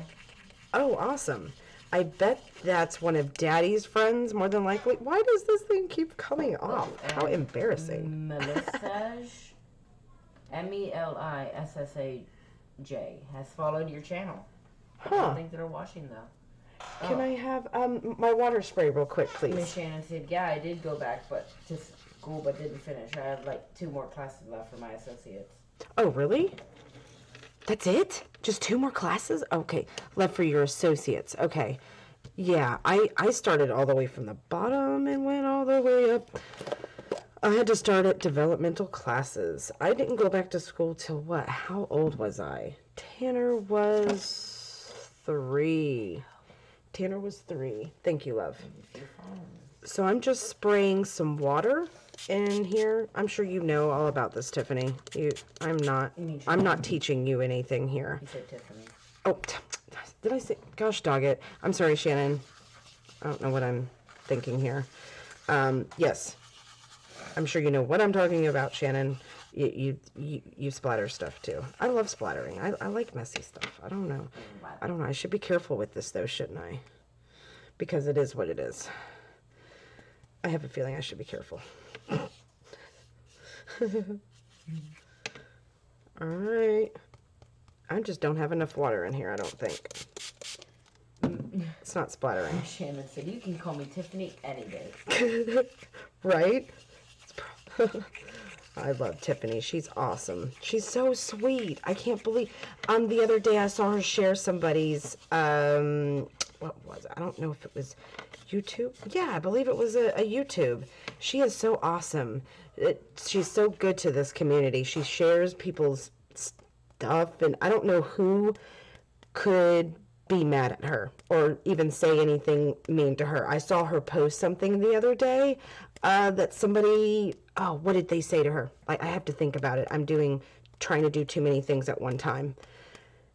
Oh, awesome. I bet that's one of Daddy's friends, more than likely. Why does this thing keep coming off? How embarrassing. Melissaj, Melissaj, has followed your channel. I don't think they're watching, though. Can I have my water spray real quick, please? Miss Shannon said, yeah, I did go back to school, but didn't finish. I had like 2 more classes left for my associates. Oh, really? That's it? Just 2 more classes? Okay, left for your associates. Okay. Yeah, I started all the way from the bottom and went all the way up. I had to start at developmental classes. I didn't go back to school till what? How old was I? Tanner was 3. Tanner was 3. Thank you, love. So I'm just spraying some water in here. I'm sure you know all about this, Tiffany. I'm not teaching you anything here. You said Tiffany. Oh, did I say? Gosh, dog it. I'm sorry, Shannon. I don't know what I'm thinking here. Yes. I'm sure you know what I'm talking about, Shannon. You splatter stuff too. I love splattering. I like messy stuff. I don't know. I should be careful with this though, shouldn't I? Because it is what it is. I have a feeling I should be careful. All right. I just don't have enough water in here, I don't think. It's not splattering. Shannon said, you can call me Tiffany any day. Right? I love Tiffany. She's awesome. She's so sweet. I can't believe. The other day I saw her share somebody's what was it? I don't know if it was YouTube. Yeah, I believe it was a YouTube. She is so awesome. She's so good to this community. She shares people's stuff, and I don't know who could be mad at her or even say anything mean to her. I saw her post something the other day that somebody, oh, what did they say to her? I have to think about it. I'm trying to do too many things at one time.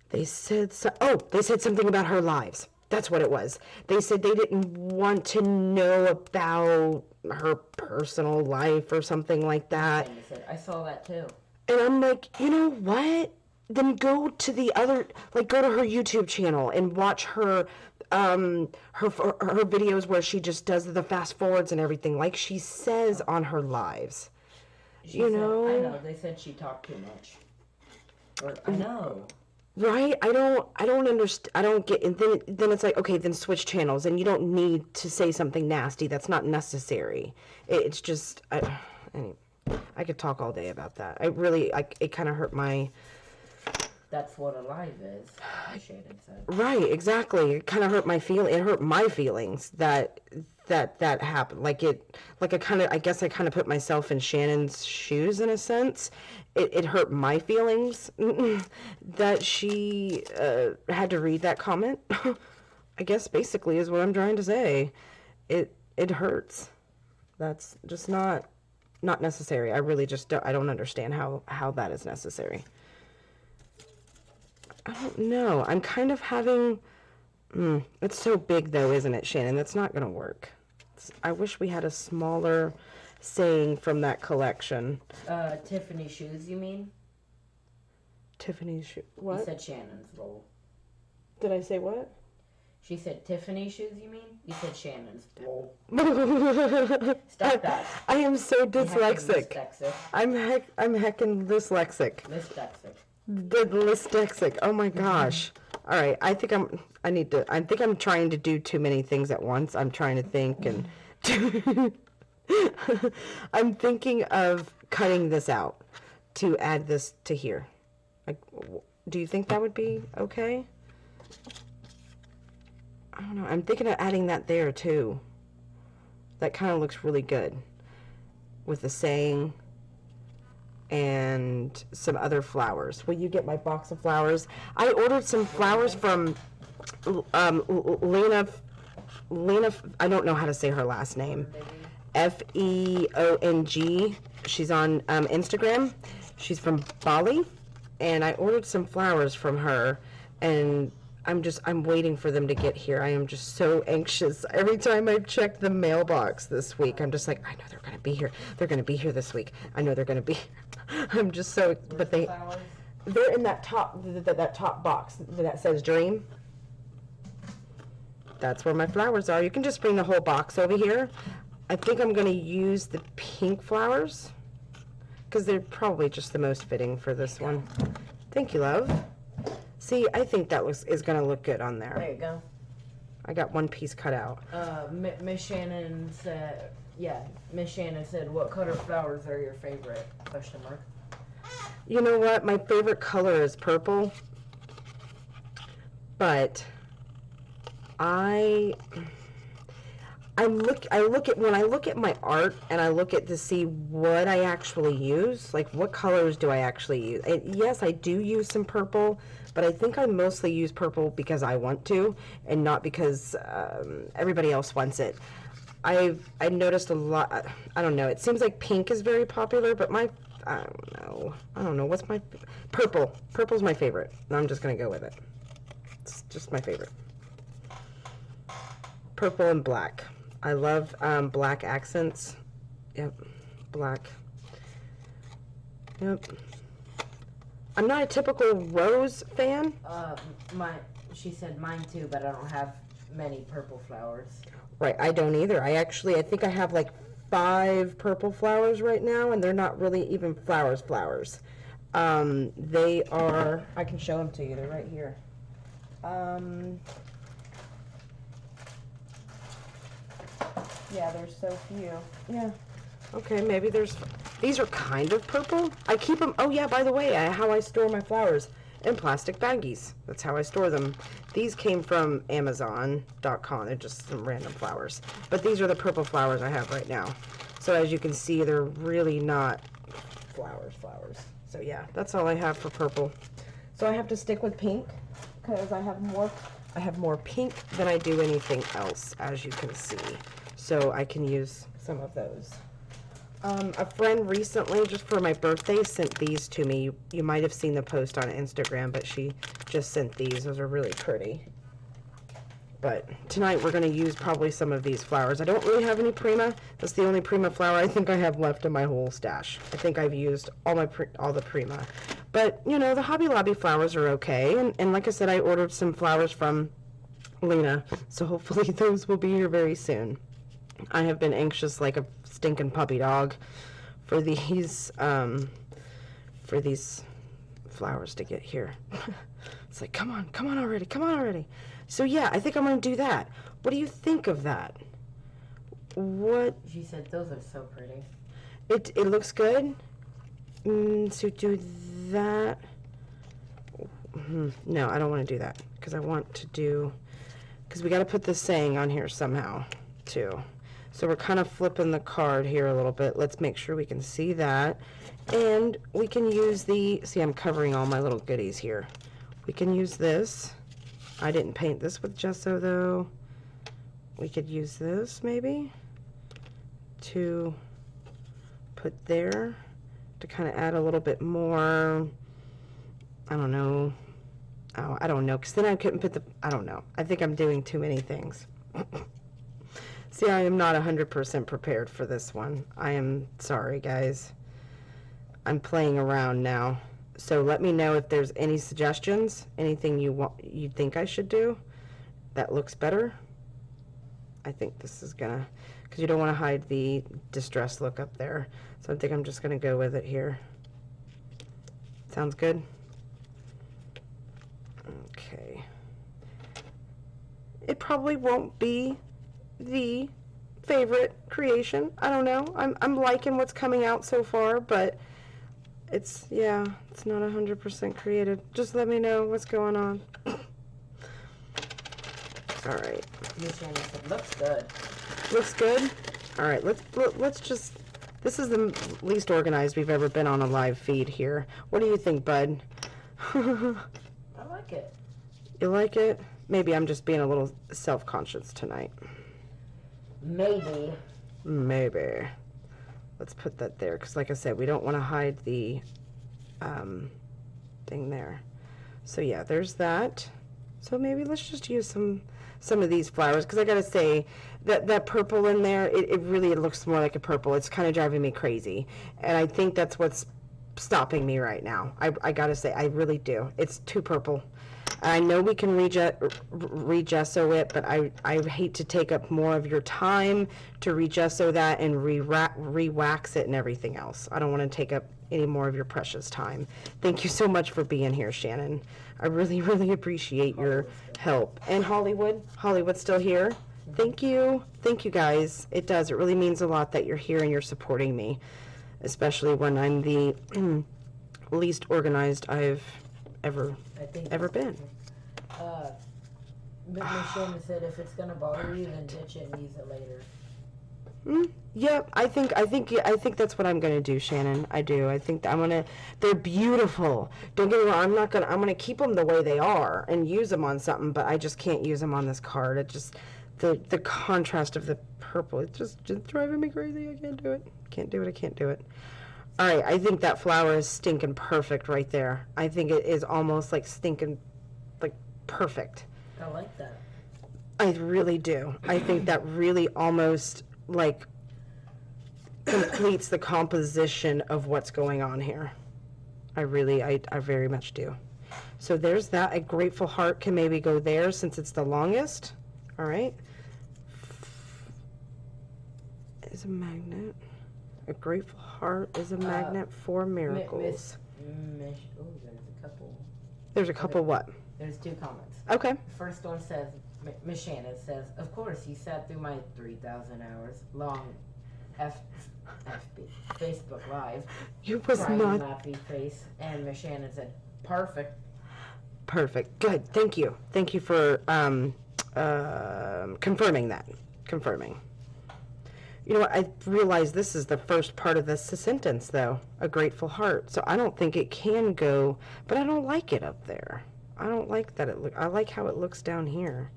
They said, they said something about her lives. That's what it was. They said they didn't want to know about her personal life or something like that. I saw that too. And I'm like, you know what? Then go to go to her YouTube channel and watch her videos where she just does the fast forwards and everything, like she says on her lives. I know. They said she talked too much. I know. Right? I don't understand. I don't get. And then it's like, okay, then switch channels, and you don't need to say something nasty. That's not necessary. It's just, I could talk all day about that. It kind of hurt my. That's what a live is, Shannon said. Right, exactly. It kind of hurt my It hurt my feelings that happened. I guess I kind of put myself in Shannon's shoes in a sense. It hurt my feelings that she had to read that comment. I guess basically is what I'm trying to say. It hurts. That's just not necessary. I really just don't understand how that is necessary. I don't know. I'm kind of having... it's so big, though, isn't it, Shannon? That's not going to work. I wish we had a smaller saying from that collection. Tiffany shoes, you mean? Tiffany's shoes. What? You said Shannon's roll. Did I say what? She said Tiffany shoes, you mean? You said Shannon's roll. Stop that. I am so dyslexic. I'm heckin' dyslexic. Dyslexic. Oh my gosh. All right. I think I'm trying to do too many things at once. I'm trying to think and I'm thinking of cutting this out to add this to here. Do you think that would be okay? I don't know. I'm thinking of adding that there too. That kind of looks really good with the saying and some other flowers. Will you get my box of flowers? I ordered some flowers from Lena, I don't know how to say her last name. Feong. She's on Instagram. She's from Bali, and I ordered some flowers from her, and I'm waiting for them to get here. I am just so anxious. Every time I check the mailbox this week, I'm just like, I know they're going to be here. They're going to be here this week. I know they're going to be. I'm just so, but they're in that top box that says dream. That's where my flowers are. You can just bring the whole box over here. I think I'm going to use the pink flowers because they're probably just the most fitting for this one. Thank you, love. See, I think that is going to look good on there. There you go. I got one piece cut out. Miss Shannon said, what color flowers are your favorite? ? You know what? My favorite color is purple. But I look at when I look at my art and I look at to see what I actually use, like what colors do I actually use. Yes, I do use some purple, but I think I mostly use purple because I want to and not because everybody else wants it. I noticed a lot. I don't know. It seems like pink is very popular, but I don't know. What's my purple? Purple's my favorite, and I'm just gonna go with it. It's just my favorite. Purple and black. I love black accents. Yep, black. Yep. I'm not a typical rose fan. She said mine too, but I don't have many purple flowers. Right, I don't either. I think I have like 5 purple flowers right now, and they're not really even flowers. They are, I can show them to you. They're right here. Yeah, there's so few. Yeah. Okay, maybe these are kind of purple. I keep them, oh yeah, by the way, how I store my flowers in plastic baggies. That's how I store them. These came from Amazon.com. They're just some random flowers. But these are the purple flowers I have right now. So as you can see, they're really not flowers. So yeah, that's all I have for purple. So I have to stick with pink because I have more pink than I do anything else, as you can see. So I can use some of those. A friend recently, just for my birthday, sent these to me. You might have seen the post on Instagram, but she just sent these. Those are really pretty. But tonight we're going to use probably some of these flowers. I don't really have any Prima. That's the only Prima flower I think I have left in my whole stash. I think I've used all the Prima. But, you know, the Hobby Lobby flowers are okay. And like I said, I ordered some flowers from Lena. So hopefully those will be here very soon. I have been anxious like a stinking puppy dog for these flowers to get here. It's like, come on already. So yeah, I think I'm gonna do that. What do you think of that? What? She said those are so pretty. It looks good. So do that. No, I don't want to do that because I want to do, because we got to put this saying on here somehow too. So we're kind of flipping the card here a little bit. Let's make sure we can see that. And we can use see, I'm covering all my little goodies here. We can use this. I didn't paint this with gesso though. We could use this maybe to put there to kind of add a little bit more, I don't know. Oh, I don't know, because then I couldn't put I don't know. I think I'm doing too many things. See, I am not 100% prepared for this one. I am sorry, guys. I'm playing around now. So let me know if there's any suggestions, anything you think I should do that looks better. I think this is gonna, because you don't want to hide the distress look up there. So I think I'm just gonna go with it here. Sounds good? Okay. It probably won't be the favorite creation. I don't know. I'm liking what's coming out so far, but it's not 100% creative. Just let me know what's going on. All right. Looks good. Looks good. All right. Let's just. This is the least organized we've ever been on a live feed here. What do you think, bud? I like it. You like it? Maybe I'm just being a little self-conscious tonight. Maybe. Let's put that there, because like I said, we don't want to hide the thing there. So yeah, there's that. So maybe let's just use some of these flowers, because I gotta say that purple in there, it really looks more like a purple. It's kind of driving me crazy, and I think that's what's stopping me right now. I gotta say, I really do. It's too purple. I know we can regesso it, but I hate to take up more of your time to regesso that and re-wax it and everything else. I don't want to take up any more of your precious time. Thank you so much for being here, Shannon. I really, really appreciate your help. And Hollywood's still here. Thank you. Thank you, guys. It does. It really means a lot that you're here and you're supporting me, especially when I'm the least organized I've ever been. Michelle said if it's gonna bother you, then ditch it and use it later. Yeah, I think that's what I'm gonna do, Shannon. I do. I think that they're beautiful. Don't get me wrong. I'm gonna keep them the way they are and use them on something, but I just can't use them on this card. It just, the contrast of the purple, it's just driving me crazy. I can't do it. I can't do it. All right, I think that flower is stinking perfect right there. I think it is almost like stinking, like perfect. I like that. I really do. I think that really almost like completes the composition of what's going on here. I very much do. So there's that. A grateful heart can maybe go there since it's the longest. All right. Is a magnet. A grateful heart is a magnet for miracles. There's a couple. There's a couple what? There's 2 comments. Okay. The first one says, Miss Shannon says, of course, you sat through my 3,000 hours long FB, Facebook Live. You was crying not. Laughy face. And Miss Shannon said, perfect. Perfect. Good. Thank you. Thank you for confirming that. Confirming. You know what? I realize this is the first part of this sentence, though. A grateful heart. So I don't think it can go, but I don't like it up there. I don't like that I like how it looks down here.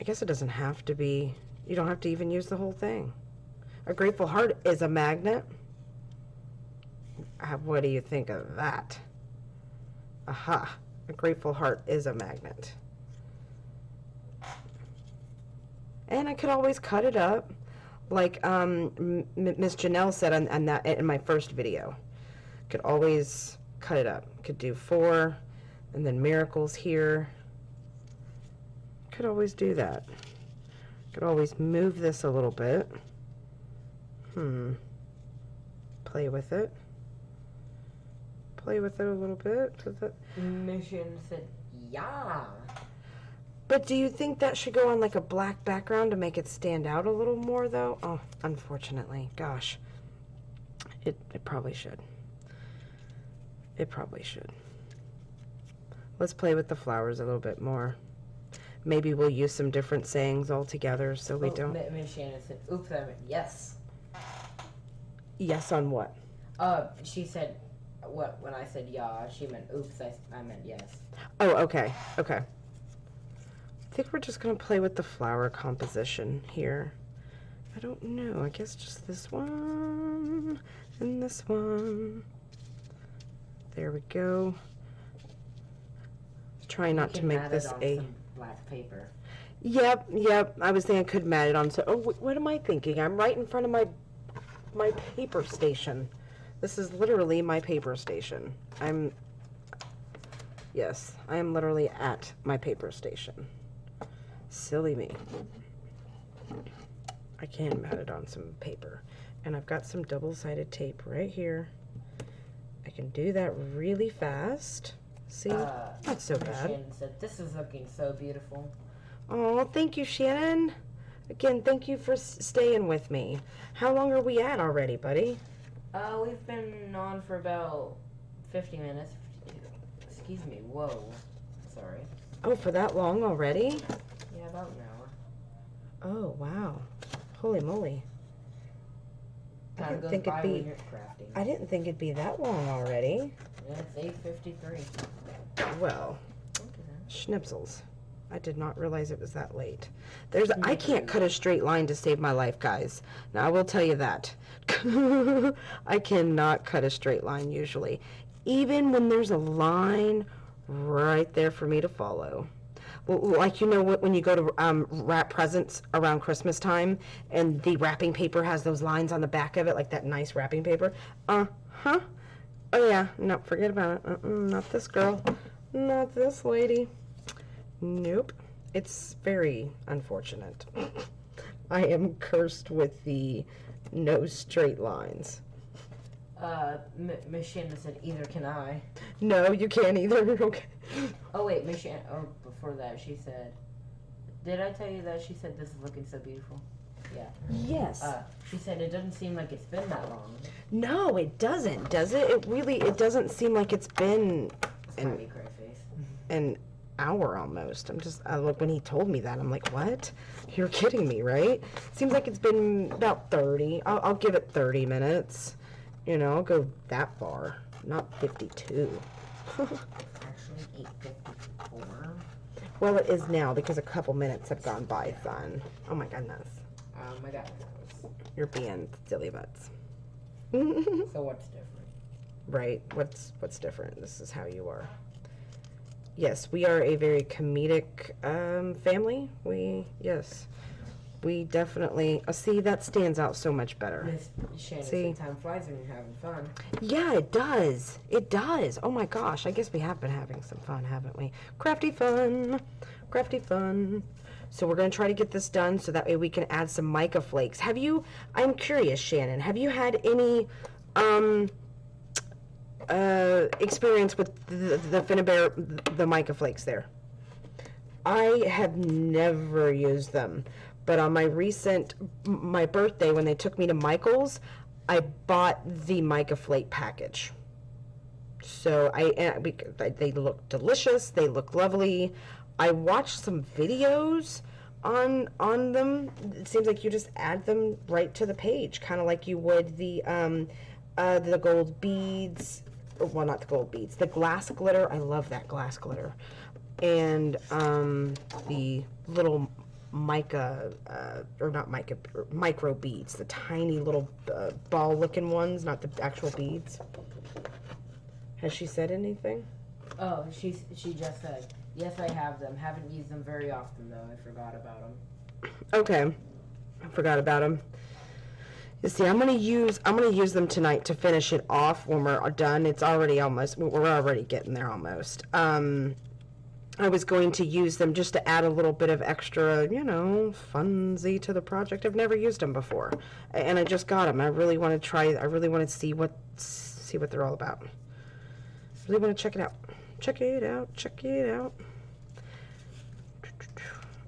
I guess it doesn't have to be, you don't have to even use the whole thing. A grateful heart is a magnet. What do you think of that? Aha. A grateful heart is a magnet. And I could always cut it up, like Miss Janelle said on that in my first video. Could always cut it up. Could do 4, and then miracles here. Could always do that. Could always move this a little bit. Play with it. Play with it a little bit. Mission said, yeah. But do you think that should go on like a black background to make it stand out a little more, though? Oh, unfortunately. Gosh. It probably should. It probably should. Let's play with the flowers a little bit more. Maybe we'll use some different sayings all together so we don't... Miss Shannon said, oops, I meant yes. Yes on what? She said, when I said yeah, she meant oops, I meant yes. Oh, okay. Okay. I think we're just going to play with the flower composition here. I don't know. I guess just this one and this one. There we go. Try not to make this a... black paper. Yep. I was thinking I could mat it on. So, what am I thinking? I'm right in front of my paper station. This is literally my paper station. Yes, I am literally at my paper station. Silly me. I can mat it on some paper. And I've got some double-sided tape right here. I can do that really fast. See? Not so bad. Shannon said, this is looking so beautiful. Oh, thank you, Shannon. Again, thank you for staying with me. How long are we at already, buddy? We've been on for about 50 minutes. Excuse me, whoa. Sorry. Oh, for that long already? Yeah, about an hour. Oh, wow. Holy moly. I didn't think it'd be that long already. Yeah, it's 8:53. Well, schnipsels. I did not realize it was that late. I can't cut a straight line to save my life, guys. Now, I will tell you that. I cannot cut a straight line usually. Even when there's a line right there for me to follow. Like, you know what, when you go to wrap presents around Christmas time and the wrapping paper has those lines on the back of it, like that nice wrapping paper? Oh yeah, no, forget about it. Not this girl. Not this lady. Nope. It's very unfortunate. I am cursed with the no straight lines. Miss Shannon said, either can I. No, you can't either. Okay. Oh, wait, Miss Shannon, before that, she said, did I tell you that she said this is looking so beautiful? Yeah. Yes. She said it doesn't seem like it's been that long. No, it doesn't, does it? It doesn't seem like it's been an hour almost. Look, when he told me that, I'm like, what? You're kidding me, right? Seems like it's been about 30. I'll give it 30 minutes. You know, I'll go that far. Not 52. Actually, 8:54. Well, it is now because a couple minutes have gone by, son. Oh my goodness. Oh my gosh. You're being silly butts. So what's different? Right. What's different? This is how you are. Yes, we are a very comedic family. We definitely see that stands out so much better. Miss Shannon, time flies when you're having fun. Yeah, it does. It does. Oh my gosh, I guess we have been having some fun, haven't we? Crafty fun. Crafty fun. So we're going to try to get this done so that way we can add some mica flakes. I'm curious, Shannon, have you had any experience with the Finnabair, the mica flakes there? I have never used them, but on my birthday, when they took me to Michael's, I bought the mica flake package. So they look delicious. They look lovely. I watched some videos on them. It seems like you just add them right to the page, kind of like you would the gold beads. Well, not the gold beads. The glass glitter. I love that glass glitter. And the little mica, or not mica, micro beads. The tiny little ball-looking ones, not the actual beads. Has she said anything? Oh, she just said, yes, I have them. Haven't used them very often, though. I forgot about them. Okay. I forgot about them. You see, I'm gonna use them tonight to finish it off when we're done. It's already almost, we're already getting there almost. I was going to use them just to add a little bit of extra, funsy to the project. I've never used them before, and I just got them. I really want to try. I really want to see what they're all about. Really want to check it out. Check it out. Check it out.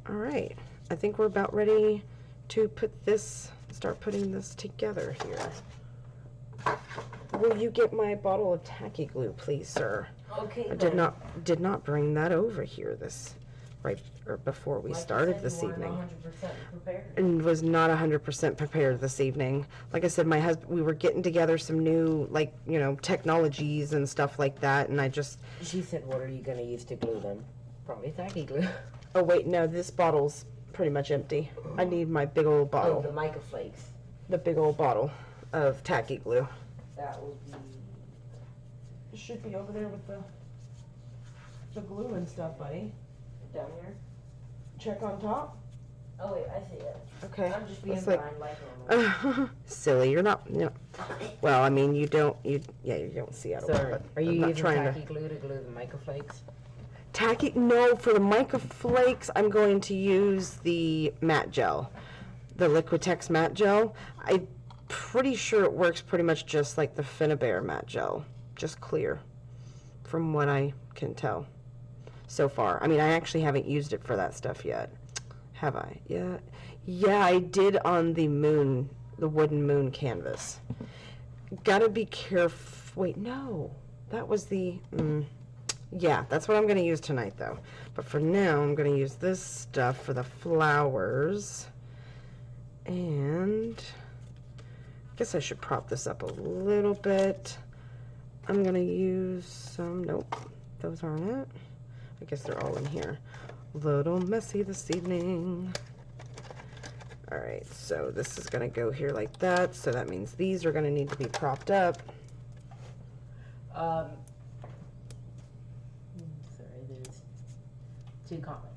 All right. I think we're about ready to start putting this together here. Will you get my bottle of tacky glue, please, sir? Okay. I did not bring that over here before we started this evening. 100% prepared. And was not 100% prepared this evening. Like I said, my husband, we were getting together some new, technologies and stuff like that, and I just... She said, what are you going to use to glue them? Probably tacky glue. Oh, wait, no, this bottle's pretty much empty. I need my big old bottle. Oh, the mica flakes. The big old bottle of tacky glue. That would be... It should be over there with the glue and stuff, buddy. Down here? Check on top. Oh, wait, I see it. Okay. I'm just being It's blind like normal. silly. You're not. Well, I mean, you don't see out of it. Sorry. But Are you I'm not using trying tacky glue to glue the mica flakes? Tacky? No, for the mica flakes, I'm going to use the matte gel, the Liquitex matte gel. I'm pretty sure it works pretty much just like the Finnabair matte gel, just clear, from what I can tell so far. I mean, I actually haven't used it for that stuff yet. Have I? Yeah. Yeah, I did on the moon, the wooden moon canvas. Gotta be careful. Wait, no. That was the... Yeah, that's what I'm going to use tonight, though. But for now, I'm going to use this stuff for the flowers. And I guess I should prop this up a little bit. I'm going to use some... Nope, those aren't it. I guess they're all in here. A little messy this evening. All right, so this is going to go here like that. So that means these are going to need to be propped up. Sorry, there's 2 comments.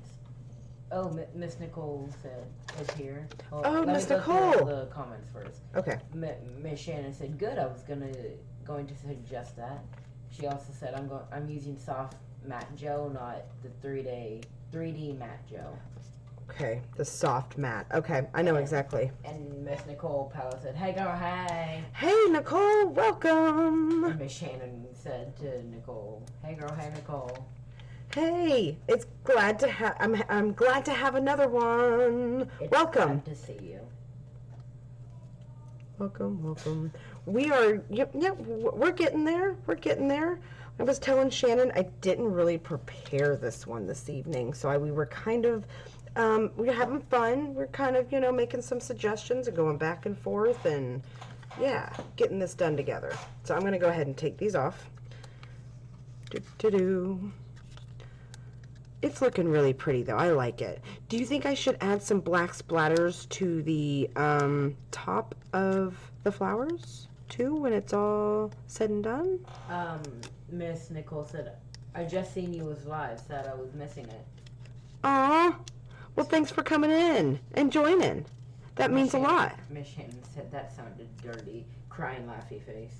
Oh, Miss Nicole said is here. Well, Oh, let me Miss go through Nicole. all the comments first. Okay. Miss Shannon said, "Good. I was going to suggest that." She also said, "I'm using soft matte gel, not the 3D matte gel." Okay, the soft matte. Okay, I know exactly. And Miss Nicole Pella said, "Hey girl, hey." Hey, Nicole, welcome. And Miss Shannon said to Nicole, "Hey girl, hey Nicole." Hey, it's glad to have. I'm glad to have another one. It's Welcome. glad to see you. Welcome, welcome. We are. Yep, we're getting there. We're getting there. I was telling Shannon I didn't really prepare this one this evening, so we were kind of. We were having fun. We're kind of, making some suggestions and going back and forth and, yeah, getting this done together. So I'm going to go ahead and take these off. It's looking really pretty, though. I like it. Do you think I should add some black splatters to the top of the flowers, too, when it's all said and done? Miss Nicole said, "I just seen you was live, said I was missing it." Aw. Well, thanks for coming in and joining. That means a lot. Miss Shannon said that sounded dirty, crying laughy face.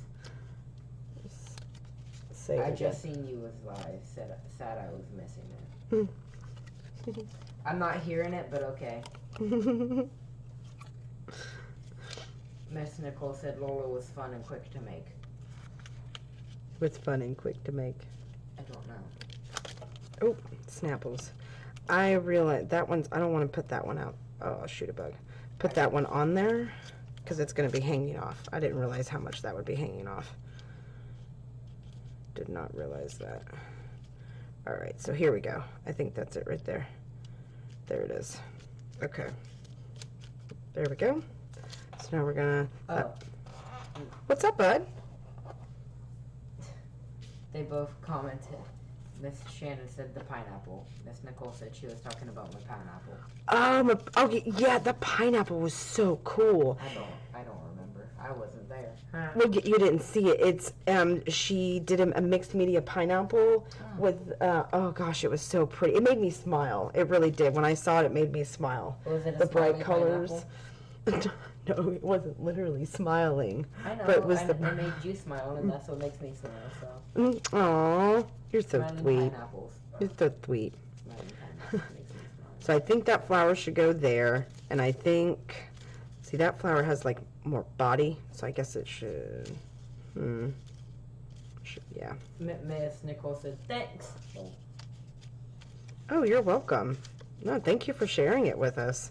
Say I it just seen you was live, said I was missing it. I'm not hearing it, but okay. again. Miss Nicole said Lola was fun and quick to make. It's fun and quick to make. I don't know. Oh, Snapples. I realize that one's, I don't want to put that one out. Oh, I'll shoot a bug. Put that one on there because it's going to be hanging off. I didn't realize how much that would be hanging off. Did not realize that. All right, so here we go. I think that's it right there. There it is. Okay. There we go. So now we're gonna... what's up, bud? They both commented. Miss Shannon said the pineapple. Miss Nicole said she was talking about my pineapple. Okay, yeah, the pineapple was so cool. I don't remember. I wasn't there. Well, you didn't see it. It's she did a mixed media pineapple with oh gosh, it was so pretty. It made me smile. It really did. When I saw it, it made me smile. Was it a the bright smiley colors. No, it wasn't literally smiling. I know. But it was it made you smile, and that's what makes me smile. So. Aw, you're so Smiling sweet. pineapples. You're so sweet. Smiling pineapples makes me smile. So I think that flower should go there, and I think, see, that flower has like more body, so I guess it should, yeah. Miss Nicole said thanks. Oh, you're welcome. No, thank you for sharing it with us.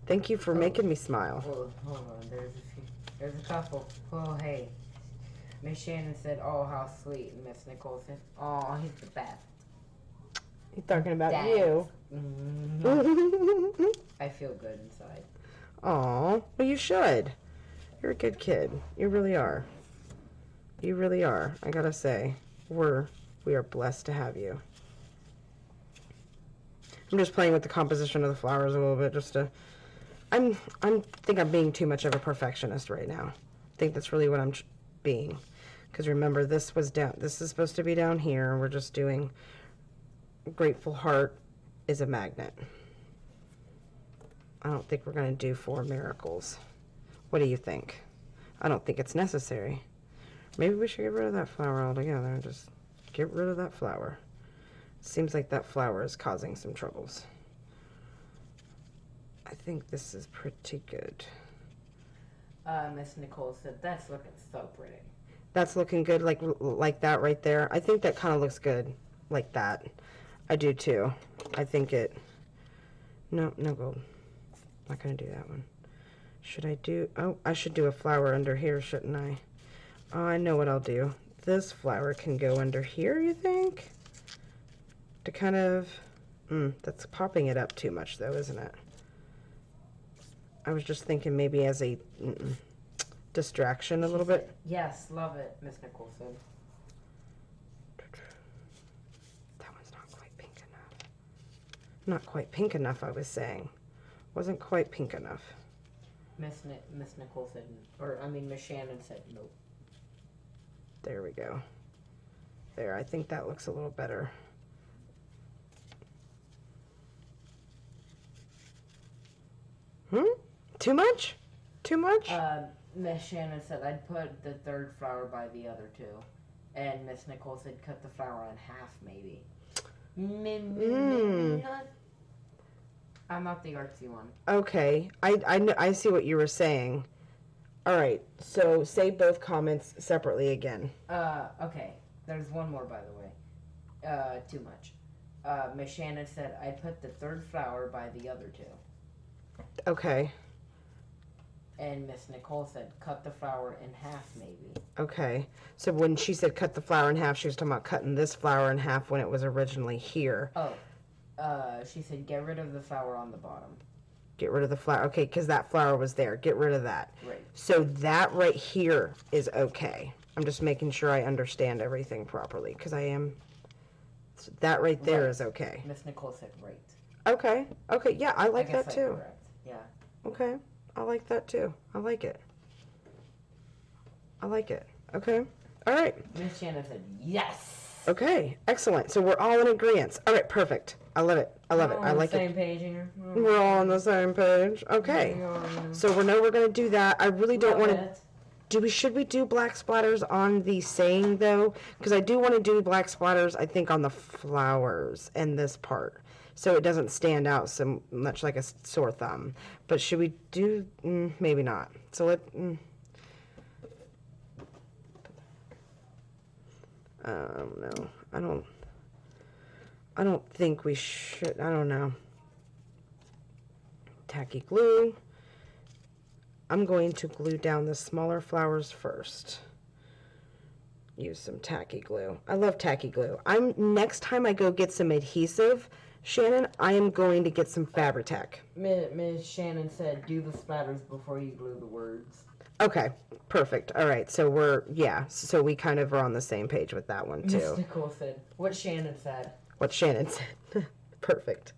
Thank you for making me smile. Oh, hold on, there's a couple. Oh, hey. Miss Shannon said, oh, how sweet. And Miss Nicole said, oh, he's the best. He's talking about Thanks. you. Mm-hmm. I feel good inside. Aw, well, you should. You're a good kid. You really are. You really are. I gotta say, we are blessed to have you. I'm just playing with the composition of the flowers a little bit, just to. I think I'm being too much of a perfectionist right now. I think that's really what I'm being. Because remember, this was down. This is supposed to be down here. We're just doing. Grateful Heart is a magnet. I don't think we're going to do 4 miracles. What do you think? I don't think it's necessary. Maybe we should get rid of that flower altogether. Just get rid of that flower. Seems like that flower is causing some troubles. I think this is pretty good. Miss Nicole said, that's looking so pretty. That's looking good, like that right there. I think that kind of looks good, like that. I do too. I think it. No gold. Not gonna do that one. Should I do? Oh, I should do a flower under here, shouldn't I? Oh, I know what I'll do. This flower can go under here, you think? To kind of. That's popping it up too much, though, isn't it? I was just thinking maybe as a distraction a little bit. Yes, love it, Miss Nicole said. That one's not quite pink enough. Not quite pink enough, I was saying. Wasn't quite pink enough. Miss Nicole said, Miss Shannon said nope. There we go. There, I think that looks a little better. Too much? Too much? Miss Shannon said I'd put the third flower by the other two. And Miss Nicole said cut the flower in half, maybe. I'm not the artsy one. Okay, I see what you were saying. All right, so say both comments separately again. Okay. There's one more, by the way. Too much. Miss Shannon said I'd put the third flower by the other two. Okay. And Miss Nicole said cut the flower in half, maybe. Okay. So when she said cut the flower in half, she was talking about cutting this flower in half when it was originally here. Oh. She said get rid of the flower on the bottom. Get rid of the flower. Okay, because that flower was there. Get rid of that. Right. So that right here is okay. I'm just making sure I understand everything properly because I am. So that right there is okay. Miss Nicole said right. Okay. Okay. Yeah, I like that too. Correct. Yeah. Okay. I like that too. I like it. I like it. Okay. All right. Miss Shannon said yes. Okay. Excellent. So we're all in agreement. All right. Perfect. I love it. I love it. I like it. Same page here. We're all on the same page. Okay. So we're gonna do that. I really don't want to. Should we do black splatters on the saying though? Because I do want to do black splatters. I think on the flowers and this part, so it doesn't stand out so much like a sore thumb. But should we do? Maybe not. So let. No, I don't think we should. I don't know. Tacky glue. I'm going to glue down the smaller flowers first. use some tacky glue. I love tacky glue. Next time I go get some adhesive, Shannon, I am going to get some Fabri-Tac. Ms. Shannon said, do the splatters before you glue the words. Okay, perfect. All right, so so we kind of are on the same page with that one, too. Miss Nicole said, what Shannon said. What Shannon said. Perfect.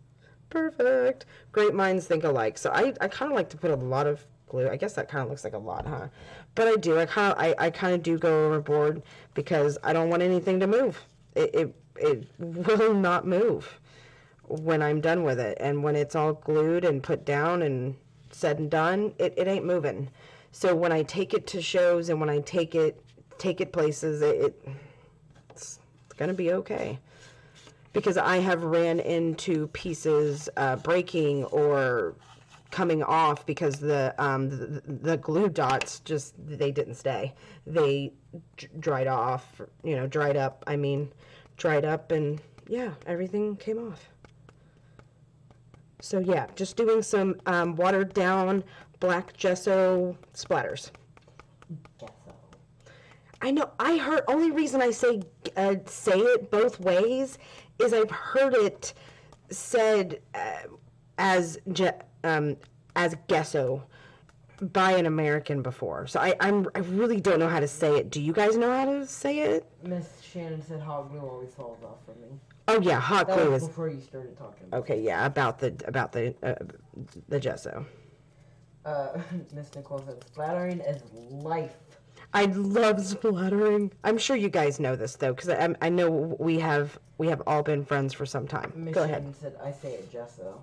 Perfect. Great minds think alike. So I kind of like to put a lot of glue. I guess that kind of looks like a lot, huh? But I do. I kind of do go overboard because I don't want anything to move. It will not move when I'm done with it. And when it's all glued and put down and said and done, it ain't moving. So when I take it to shows and when I take it places, it's gonna be okay. Because I have ran into pieces breaking or coming off because the glue dots they didn't stay. They dried off, dried up, and yeah, everything came off. So yeah, just doing some watered down black gesso splatters. Gesso. I know. I heard. Only reason I say it both ways is I've heard it said as gesso by an American before. So I really don't know how to say it. Do you guys know how to say it? Miss Shannon said hot glue always falls off for me. Oh yeah, hot That glue was is before you started talking. okay. Yeah, about the gesso. Miss Nicole said splattering is life. I love splattering. I'm sure you guys know this though, because I know we have all been friends for some time. Miss Go Shannon ahead. said I say it gesso.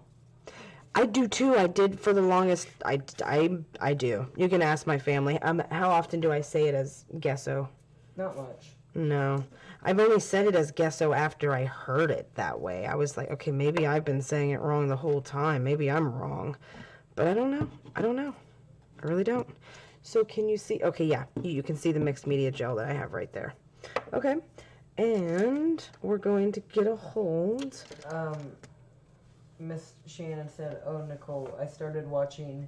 I do too. I did for the longest. I do. You can ask my family. How often do I say it as gesso? Not much. No, I've only said it as gesso after I heard it that way. I was like, okay, maybe I've been saying it wrong the whole time. Maybe I'm wrong, but I don't know. I really don't. So can you see? Okay, yeah, you can see the mixed media gel that I have right there. Okay, and we're going to get a hold. Miss Shannon said, "Oh, Nicole, I started watching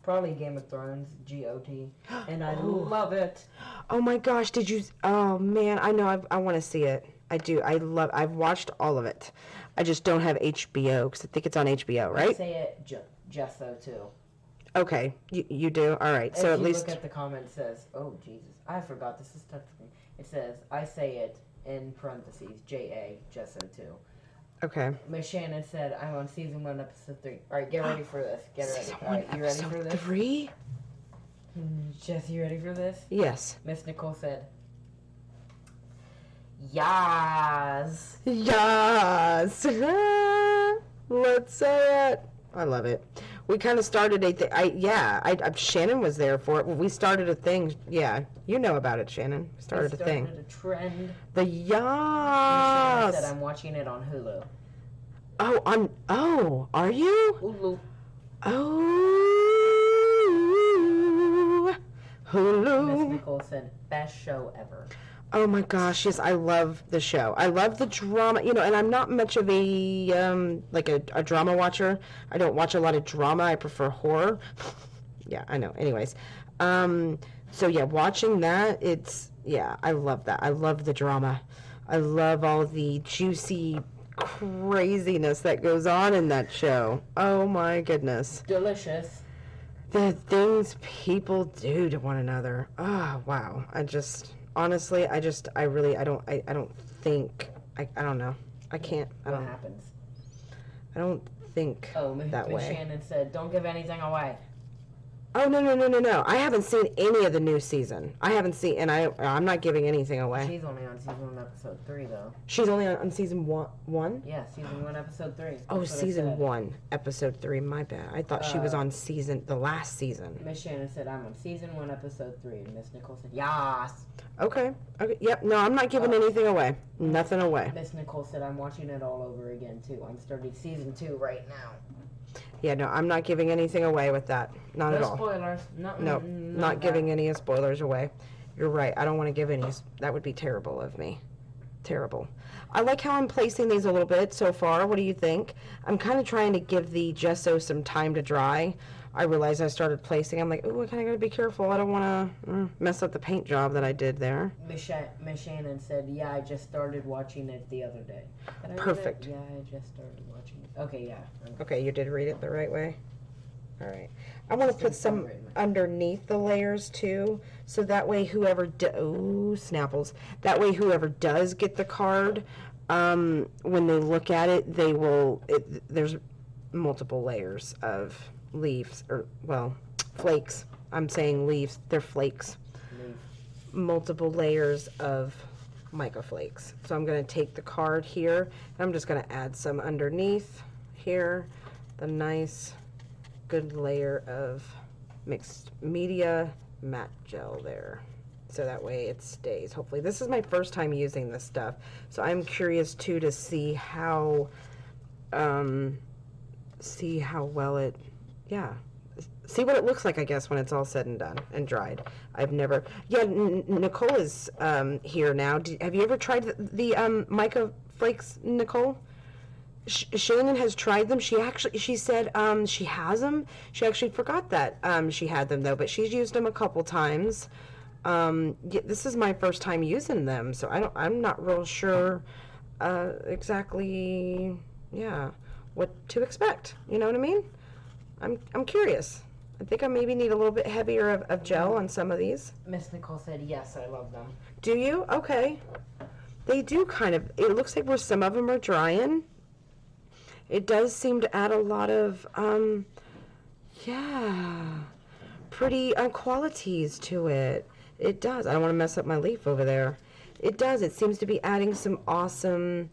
probably Game of Thrones, GOT, and I love it." Oh my gosh, did you? Oh man, I know. I want to see it. I do. I've watched all of it. I just don't have HBO because I think it's on HBO, right? I say it gesso too. Okay, you do. All right. So If at you least look at the comment, it says, "Oh Jesus, I forgot this is touchscreen." It says, "I say it in parentheses, JA gesso too." okay. Miss Shannon said, "I'm on season 1, episode 3." All right, get ready for this. Get ready. Season All 1, right, you ready for episode this? 3? Jess, you ready for this? Yes. Miss Nicole said, "Yas." Yes. Let's say it. I love it. We kind of started Shannon was there for it. We started a thing. Yeah, you know about it, Shannon. We started a thing. A trend. The Miss Shannon said, yas. "I'm watching it on Hulu." Are you? Hulu. Oh, Miss Hulu. Nicole said, "Best show ever." Oh my gosh, yes, I love the show. I love the drama, and I'm not much of a a drama watcher. I don't watch a lot of drama. I prefer horror. Yeah, I know. Anyways, so yeah, watching that, I love that. I love the drama. I love all the juicy craziness that goes on in that show. Oh my goodness. Delicious. The things people do to one another. Oh, wow. Honestly, I don't think, I don't know. I can't, What happens? I don't think that Miss way. Shannon said, "Don't give anything away." Oh, no. I haven't seen any of the new season. And I'm not giving anything away. She's only on season 1, episode 3, though. She's only on season one? Yeah, season 1, episode 3. Oh, That's what I season said. 1, episode 3, my bad. I thought she was on the last season. Miss Shannon said, "I'm on season 1, episode 3." And Miss Nicole said, "Yas." Okay, yep, no, I'm not giving anything away. Nothing away. Miss Nicole said, "I'm watching it all over again, too. I'm starting season 2 right now." Yeah, no, I'm not giving anything away with that. Not No at all. spoilers. No, not giving any spoilers away. You're right. I don't want to give any. That would be terrible of me. Terrible. I like how I'm placing these a little bit so far. What do you think? I'm kind of trying to give the gesso some time to dry. I realized I started placing. I'm like, oh, I kind of got to be careful. I don't want to mess up the paint job that I did there. Miss Shannon said, yeah, I just started watching it the other day. Perfect. Yeah, I just started watching it. Okay, yeah. Okay, you did read it the right way? All right. I want to put some underneath the layers too, so that way whoever Snapples. That way whoever does get the card, when they look at it, they will. There's multiple layers of leaves, or well, flakes. I'm saying leaves. They're flakes. Multiple layers of mica flakes. So I'm going to take the card here, and I'm just going to add some underneath here. The nice good layer of mixed media matte gel there, so that way it stays. Hopefully, this is my first time using this stuff, so I'm curious too to see how well it, see what it looks like, I guess, when it's all said and done and dried. I've never, Nicole is here now. Have you ever tried the mica flakes, Nicole? Shannon has tried them. She said she has them. She actually forgot that she had them though, but she's used them a couple times. This is my first time using them, so I'm not real sure exactly what to expect. You know what I mean? I'm curious. I think I maybe need a little bit heavier of gel on some of these. Miss Nicole said, yes, I love them. Do you? Okay. They do kind of, it looks like where some of them are drying, it does seem to add a lot of, pretty qualities to it. It does. I don't want to mess up my leaf over there. It does. It seems to be adding some awesome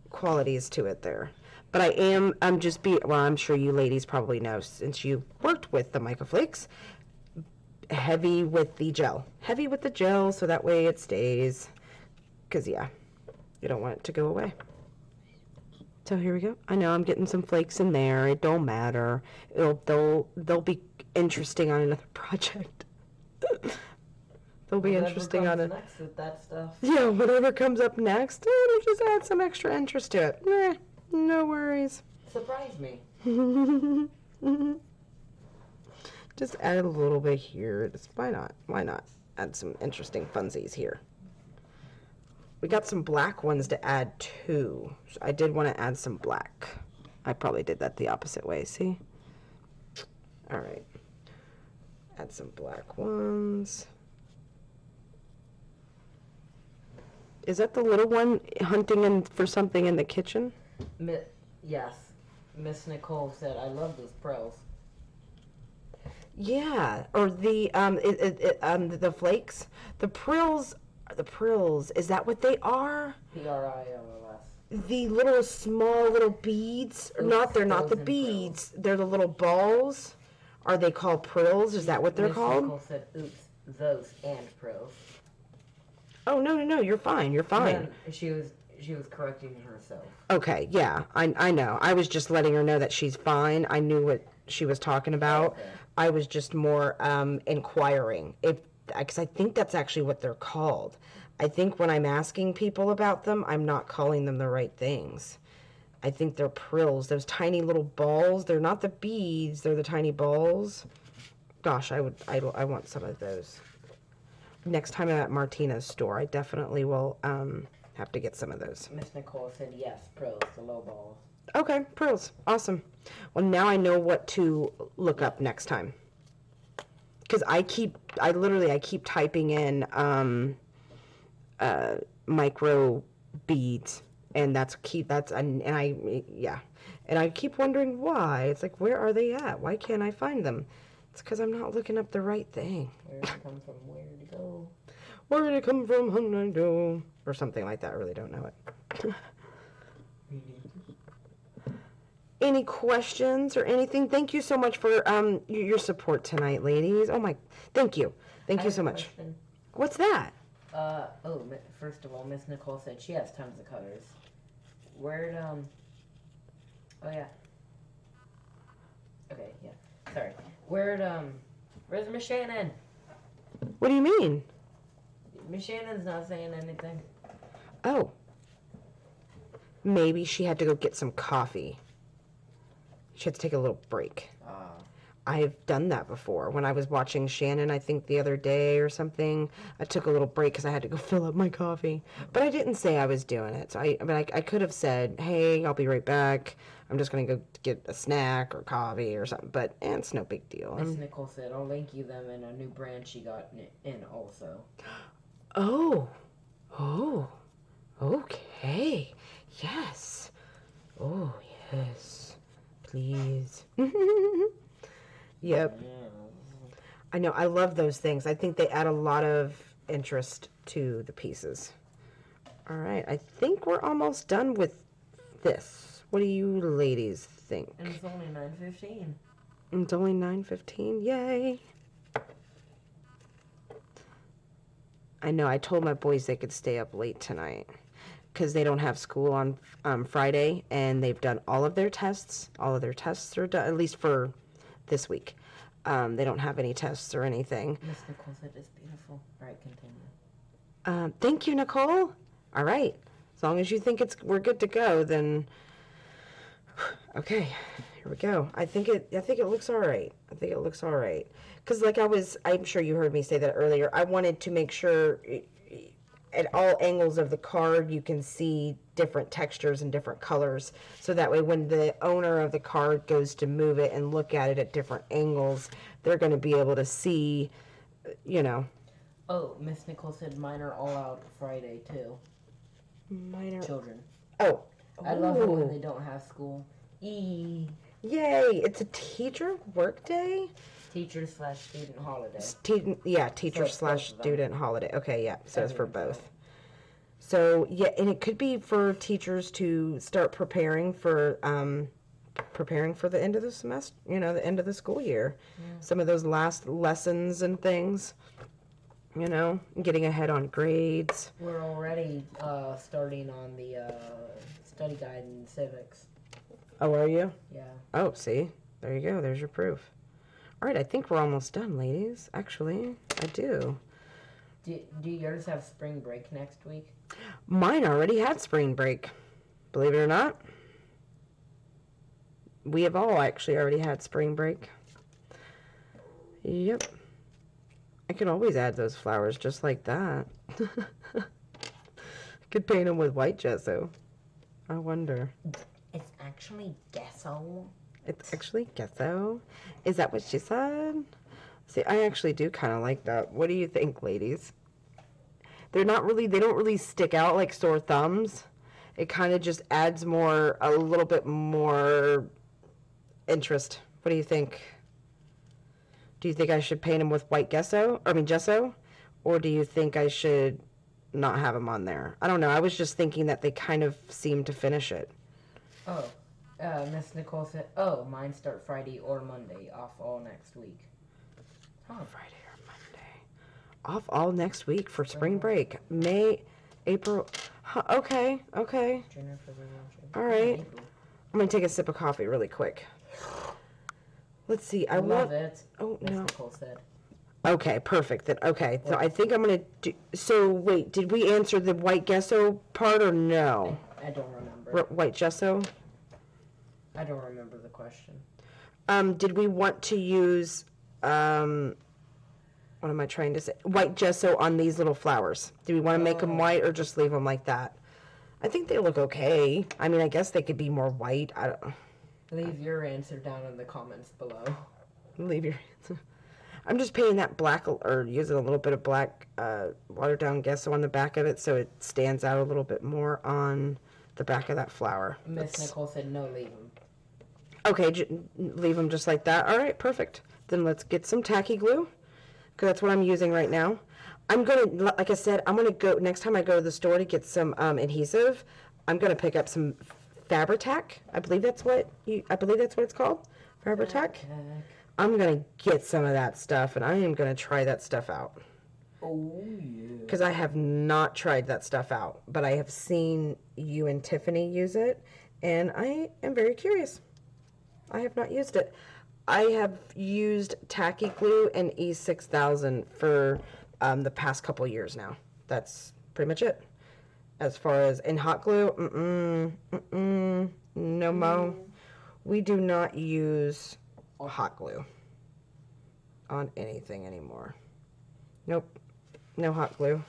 qualities to it there. But I'm sure you ladies probably know, since you worked with the mica flakes, heavy with the gel. Heavy with the gel, so that way it stays. Because, you don't want it to go away. So here we go. I know I'm getting some flakes in there. It don't matter. They'll be interesting on another project. They'll be interesting on it. Next with that stuff. Yeah, whatever comes up next, it'll just add some extra interest to it. No worries. Surprise me. Just add a little bit here. Why not? Why not? Add some interesting funsies here. We got some black ones to add too. So I did want to add some black. I probably did that the opposite way, see? All right. Add some black ones. Is that the little one hunting for something in the kitchen? Yes. Miss Nicole said, I love these pearls. Yeah, or the flakes. The prills, is that what they are? P-R-I-L-L-S. The little small little beads? They're not the beads. Prills. They're the little balls. Are they called prills? Is that what they're called? Nicole said, oops, those and prills. Oh, no, you're fine. You're fine. No, she was correcting herself. Okay, yeah, I know. I was just letting her know that she's fine. I knew what she was talking about. Okay. I was just more inquiring, because I think that's actually what they're called. I think when I'm asking people about them, I'm not calling them the right things. I think they're prills, those tiny little balls. They're not the beads, they're the tiny balls. Gosh, I want some of those. Next time I'm at Martina's store, I definitely will have to get some of those. Miss Nicole said yes, prills, the low balls. Okay, prills, awesome. Well, now I know what to look up next time. Because I keep typing in micro beads, and I keep wondering why. It's like, where are they at? Why can't I find them? It's because I'm not looking up the right thing. Where did it come from? Where did it go? Where did it come from? How did I know? Or something like that. I really don't know it. Any questions or anything? Thank you so much for your support tonight, ladies. Oh my, thank you. Thank you so much. Question. What's that? First of all, Miss Nicole said she has tons of colors. Where'd, okay, yeah, sorry. Where's Miss Shannon? What do you mean? Miss Shannon's not saying anything. Oh. Maybe she had to go get some coffee. She had to take a little break. I've done that before. When I was watching Shannon, I think the other day or something, I took a little break because I had to go fill up my coffee. But I didn't say I was doing it. So I could have said, hey, I'll be right back. I'm just going to go get a snack or coffee or something. But it's no big deal. Miss Nicole said, I'll link you them in a new brand she got in also. Oh. Oh. Okay. Yes. Oh, yes. Please. Yep. I know. I love those things. I think they add a lot of interest to the pieces. All right. I think we're almost done with this. What do you ladies think? And it's only 9:15. It's only 9:15. Yay. I know. I told my boys they could stay up late tonight because they don't have school on Friday, and they've done all of their tests. All of their tests are done, at least for this week. They don't have any tests or anything. Miss Nicole said it's beautiful. All right, continue. Thank you, Nicole. All right. As long as you think we're good to go, then okay. Here we go. I think it looks all right. I think it looks all right. Because I'm sure you heard me say that earlier. I wanted to make sure at all angles of the card you can see different textures and different colors. So that way when the owner of the card goes to move it and look at it at different angles, they're going to be able to see, Oh, Miss Nicole said mine are all out Friday too. Minor. Children. Oh. I love it when they don't have school. Yay! It's a teacher work day? Teacher/student holiday. Teacher/student holiday. Okay, yeah. So it's for both. So, yeah, and it could be for teachers to start preparing for the end of the semester, the end of the school year. Yeah. Some of those last lessons and things, getting ahead on grades. We're already starting on the study guide in civics. Oh, are you? Yeah. Oh, see? There you go. There's your proof. All right, I think we're almost done, ladies. Actually, I do. Do yours have spring break next week? Mine already had spring break. Believe it or not. We have all actually already had spring break. Yep. I can always add those flowers just like that. I could paint them with white gesso. I wonder. It's actually gesso. It's actually gesso? Is that what she said? See, I actually do kind of like that. What do you think, ladies? They don't really stick out like sore thumbs. It kind of just adds a little bit more interest. What do you think? Do you think I should paint them with white gesso? Or do you think I should not have them on there? I don't know. I was just thinking that they kind of seem to finish it. Oh. Miss Nicole said, mine start Friday or Monday, off all next week. Huh. Friday or Monday. Off all next week for spring break. May, April. Huh, okay. All right. I'm going to take a sip of coffee really quick. Let's see. I love it. Oh, Miss no. Nicole said. Okay, perfect. Then okay. So I think I'm going to do. So wait, did we answer the white gesso part or no? I don't remember. White gesso? I don't remember the question. Did we want to use, what am I trying to say? White gesso on these little flowers. Do we want to make them white or just leave them like that? I think they look okay. I mean, I guess they could be more white. I don't. Leave your answer down in the comments below. Leave your answer. I'm just painting that black or using a little bit of black watered down gesso on the back of it so it stands out a little bit more on the back of that flower. Miss Nicole said no, leave them. Okay, leave them just like that. All right, perfect. Then let's get some tacky glue, because that's what I'm using right now. I'm going to, like I said, I'm going to go, next time I go to the store to get some adhesive, I'm going to pick up some Fabri-Tac. I believe that's what it's called. Fabri-Tac. I'm going to get some of that stuff, and I am going to try that stuff out. Oh, yeah. Because I have not tried that stuff out, but I have seen you and Tiffany use it, and I am very curious. I have not used it. I have used Tacky Glue and E6000 for the past couple years now. That's pretty much it. As far as in hot glue, no mo. We do not use hot glue. on anything anymore. Nope. No hot glue.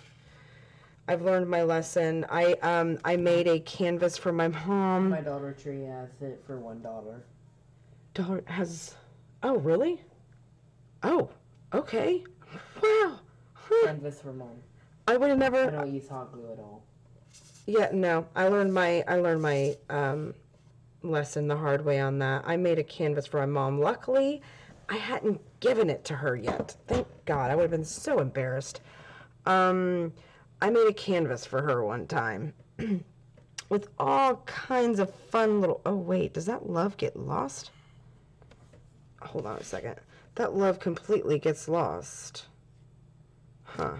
I've learned my lesson. I made a canvas for my mom. My Dollar Tree has it for $1. Dollar has. Oh, really? Oh, okay. Wow. Huh. Canvas for mom. I would have never. I don't use hot glue at all. Yeah, no. I learned my lesson the hard way on that. I made a canvas for my mom. Luckily, I hadn't given it to her yet. Thank God. I would have been so embarrassed. I made a canvas for her one time with all kinds of fun little. Oh wait, does that love get lost? Hold on a second. That love completely gets lost. Huh.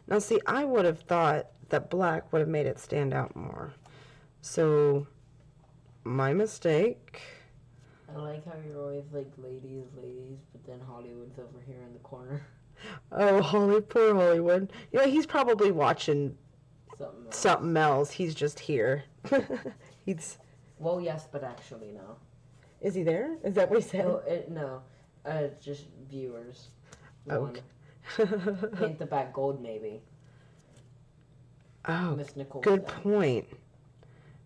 Now see, I would have thought that black would have made it stand out more. So, my mistake. I like how you're always like ladies, but then Hollywood's over here in the corner. Oh, poor Hollywood. You know, he's probably watching something else. He's just here. He's. Well, yes, but actually no. Is he there? Is that what he said? No, just viewers. Okay. Paint the back gold, maybe. Oh, Miss Nicole good point.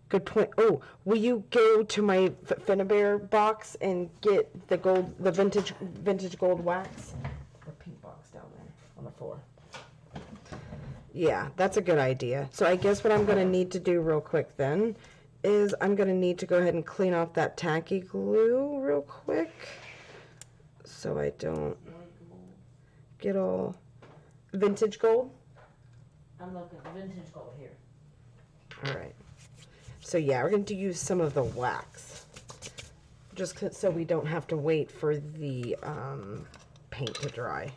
Good point. Oh, will you go to my Finnabair box and get the gold, the vintage gold wax? The pink box down there on the floor. Yeah, that's a good idea. So I guess what I'm going to need to do real quick then is I'm going to need to go ahead and clean off that tacky glue real quick so I don't get all vintage gold. I'm looking at vintage gold here. All right. So yeah, we're going to use some of the wax just so we don't have to wait for the paint to dry.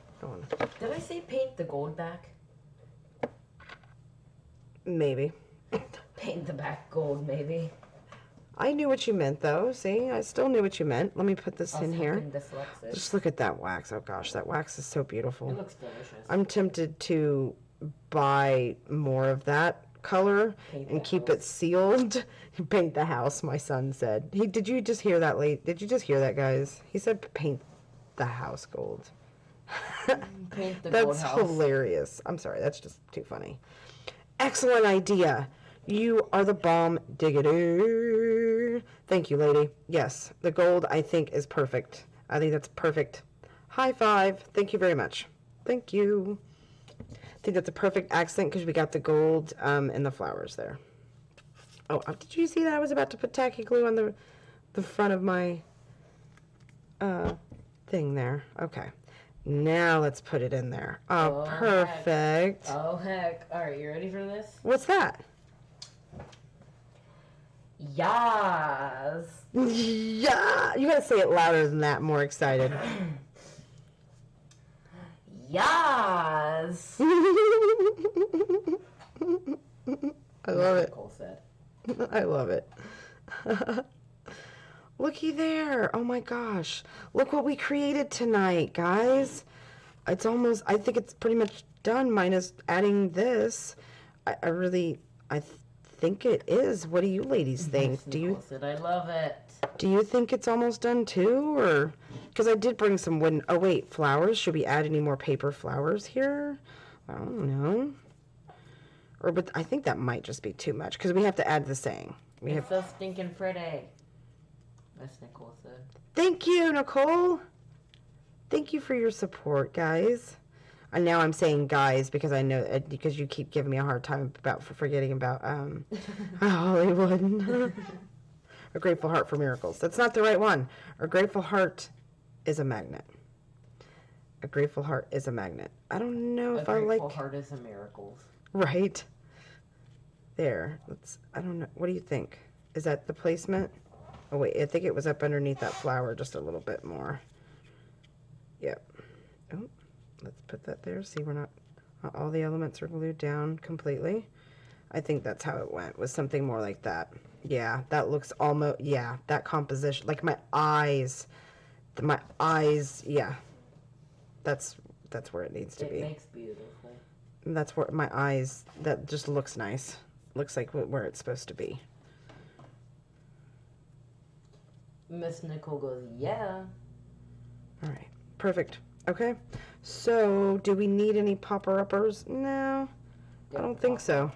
Did I say paint the gold back? Maybe. Paint the back gold, maybe. I knew what you meant, though. See, I still knew what you meant. Let me put this in here. Dyslexic. Just look at that wax. Oh gosh, that wax is so beautiful. It looks delicious. I'm tempted to buy more of that color and keep it sealed. Paint the house, my son said. Did you just hear that, Did you just hear that, guys? He said paint the house gold. Paint the That's gold house. hilarious. I'm sorry, that's just too funny. Excellent idea. You are the bomb diggity. Thank you, lady. Yes, the gold I think is perfect. I think that's perfect. High five. Thank you very much. Thank you. I think that's a perfect accent because we got the gold and the flowers there. Oh, did you see that? I was about to put tacky glue on the front of my thing there. Okay. Now let's put it in there. Oh, perfect. Heck. Oh, heck. All right, you ready for this? What's that? Yas. Yeah. You gotta say it louder than that. More excited. Yas. I love it. Nicole said. I love it. Looky there. Oh my gosh. Look what we created tonight, guys. It's almost, I think it's pretty much done minus adding this. I think it is. What do you ladies think? Nicole said, I love it. Do you think it's almost done too? Or, because I did bring some wooden, oh wait, flowers. Should we add any more paper flowers here? I don't know. But I think that might just be too much because we have to add the saying. It's so stinking pretty. Miss Nicole said. Thank you, Nicole. Thank you for your support, guys. And now I'm saying guys because I know because you keep giving me a hard time for forgetting about Hollywood. A Grateful Heart for Miracles. That's not the right one. A Grateful Heart is a magnet. A Grateful Heart is a magnet. I don't know if I like. A Grateful Heart is a miracles. Right. There. I don't know. What do you think? Is that the placement? Oh, wait. I think it was up underneath that flower just a little bit more. Yep. Oh, let's put that there. See, we're not all the elements are glued down completely. I think that's how it went. Was something more like that. Yeah, that looks almost, yeah, that composition. Like my eyes, yeah. That's where it needs to be. It makes beautiful. That's where my eyes, that just looks nice. Looks like where it's supposed to be. Miss Nicole goes, yeah. All right. Perfect. Okay. So, do we need any popper-uppers? No, I don't think so.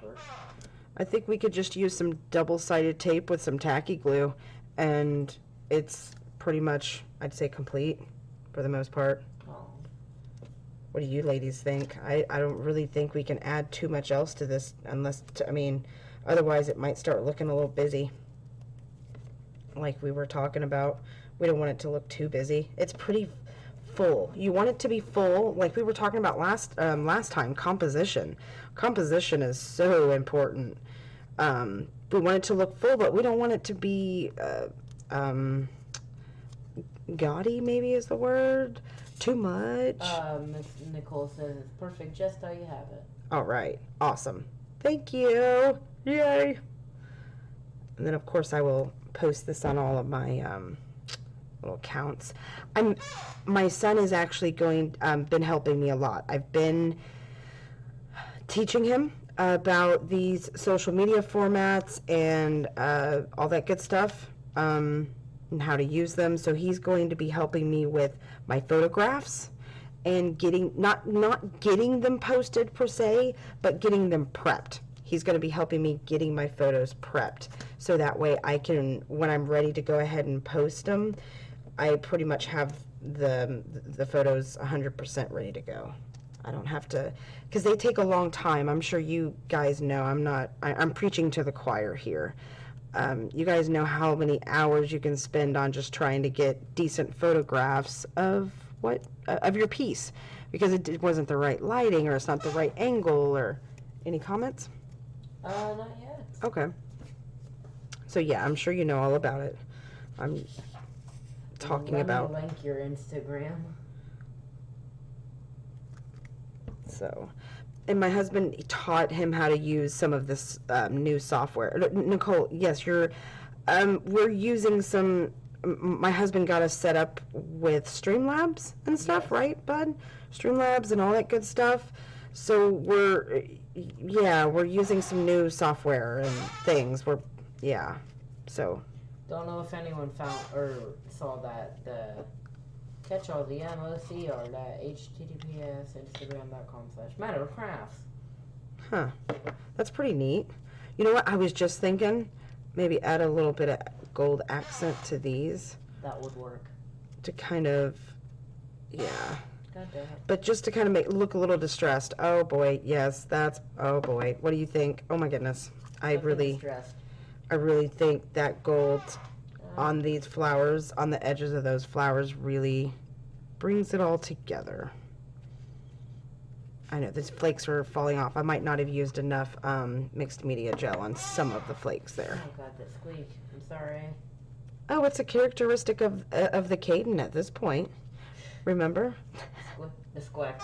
I think we could just use some double-sided tape with some tacky glue, and it's pretty much, I'd say, complete for the most part. Oh. What do you ladies think? I don't really think we can add too much else to this unless, I mean, otherwise it might start looking a little busy. Like we were talking about. We don't want it to look too busy. It's pretty full. You want it to be full, like we were talking about last time, composition. Composition is so important. We want it to look full, but we don't want it to be gaudy, maybe is the word. Too much. Miss Nicole says it's perfect just how you have it. All right. Awesome. Thank you. Yay. And then, of course, I will post this on all of my little accounts. My son is actually been helping me a lot. I've been teaching him about these social media formats and all that good stuff, and how to use them. So he's going to be helping me with my photographs and not getting them posted per se, but getting them prepped. He's going to be helping me getting my photos prepped, so that way I can, when I'm ready to go ahead and post them, I pretty much have the photos 100% ready to go. I don't have to, because they take a long time. I'm sure you guys know. I'm preaching to the choir here. You guys know how many hours you can spend on just trying to get decent photographs of your piece, because it wasn't the right lighting, or it's not the right angle, or any comments? Not yet. Okay. So yeah, I'm sure you know all about it. I'm talking about. Let me link your Instagram. So, and my husband taught him how to use some of this new software. Nicole, yes, we're using some. My husband got us set up with Streamlabs and stuff, yes. Right, bud? Streamlabs and all that good stuff. So we're using some new software and things. So. Don't know if anyone found or saw that the catch-all, the MOC, or that https instagram.com/mattercrafts. Huh. That's pretty neat. You know what? I was just thinking maybe add a little bit of gold accent to these. That would work. To kind of, yeah. God damn it. But just to kind of make look a little distressed. Oh boy, yes, oh boy. What do you think? Oh my goodness. I really think that gold on these flowers, on the edges of those flowers, really brings it all together. I know these flakes are falling off. I might not have used enough mixed media gel on some of the flakes there. Oh god, that squeak. I'm sorry. Oh, it's a characteristic of the Caden at this point. Remember? The squack.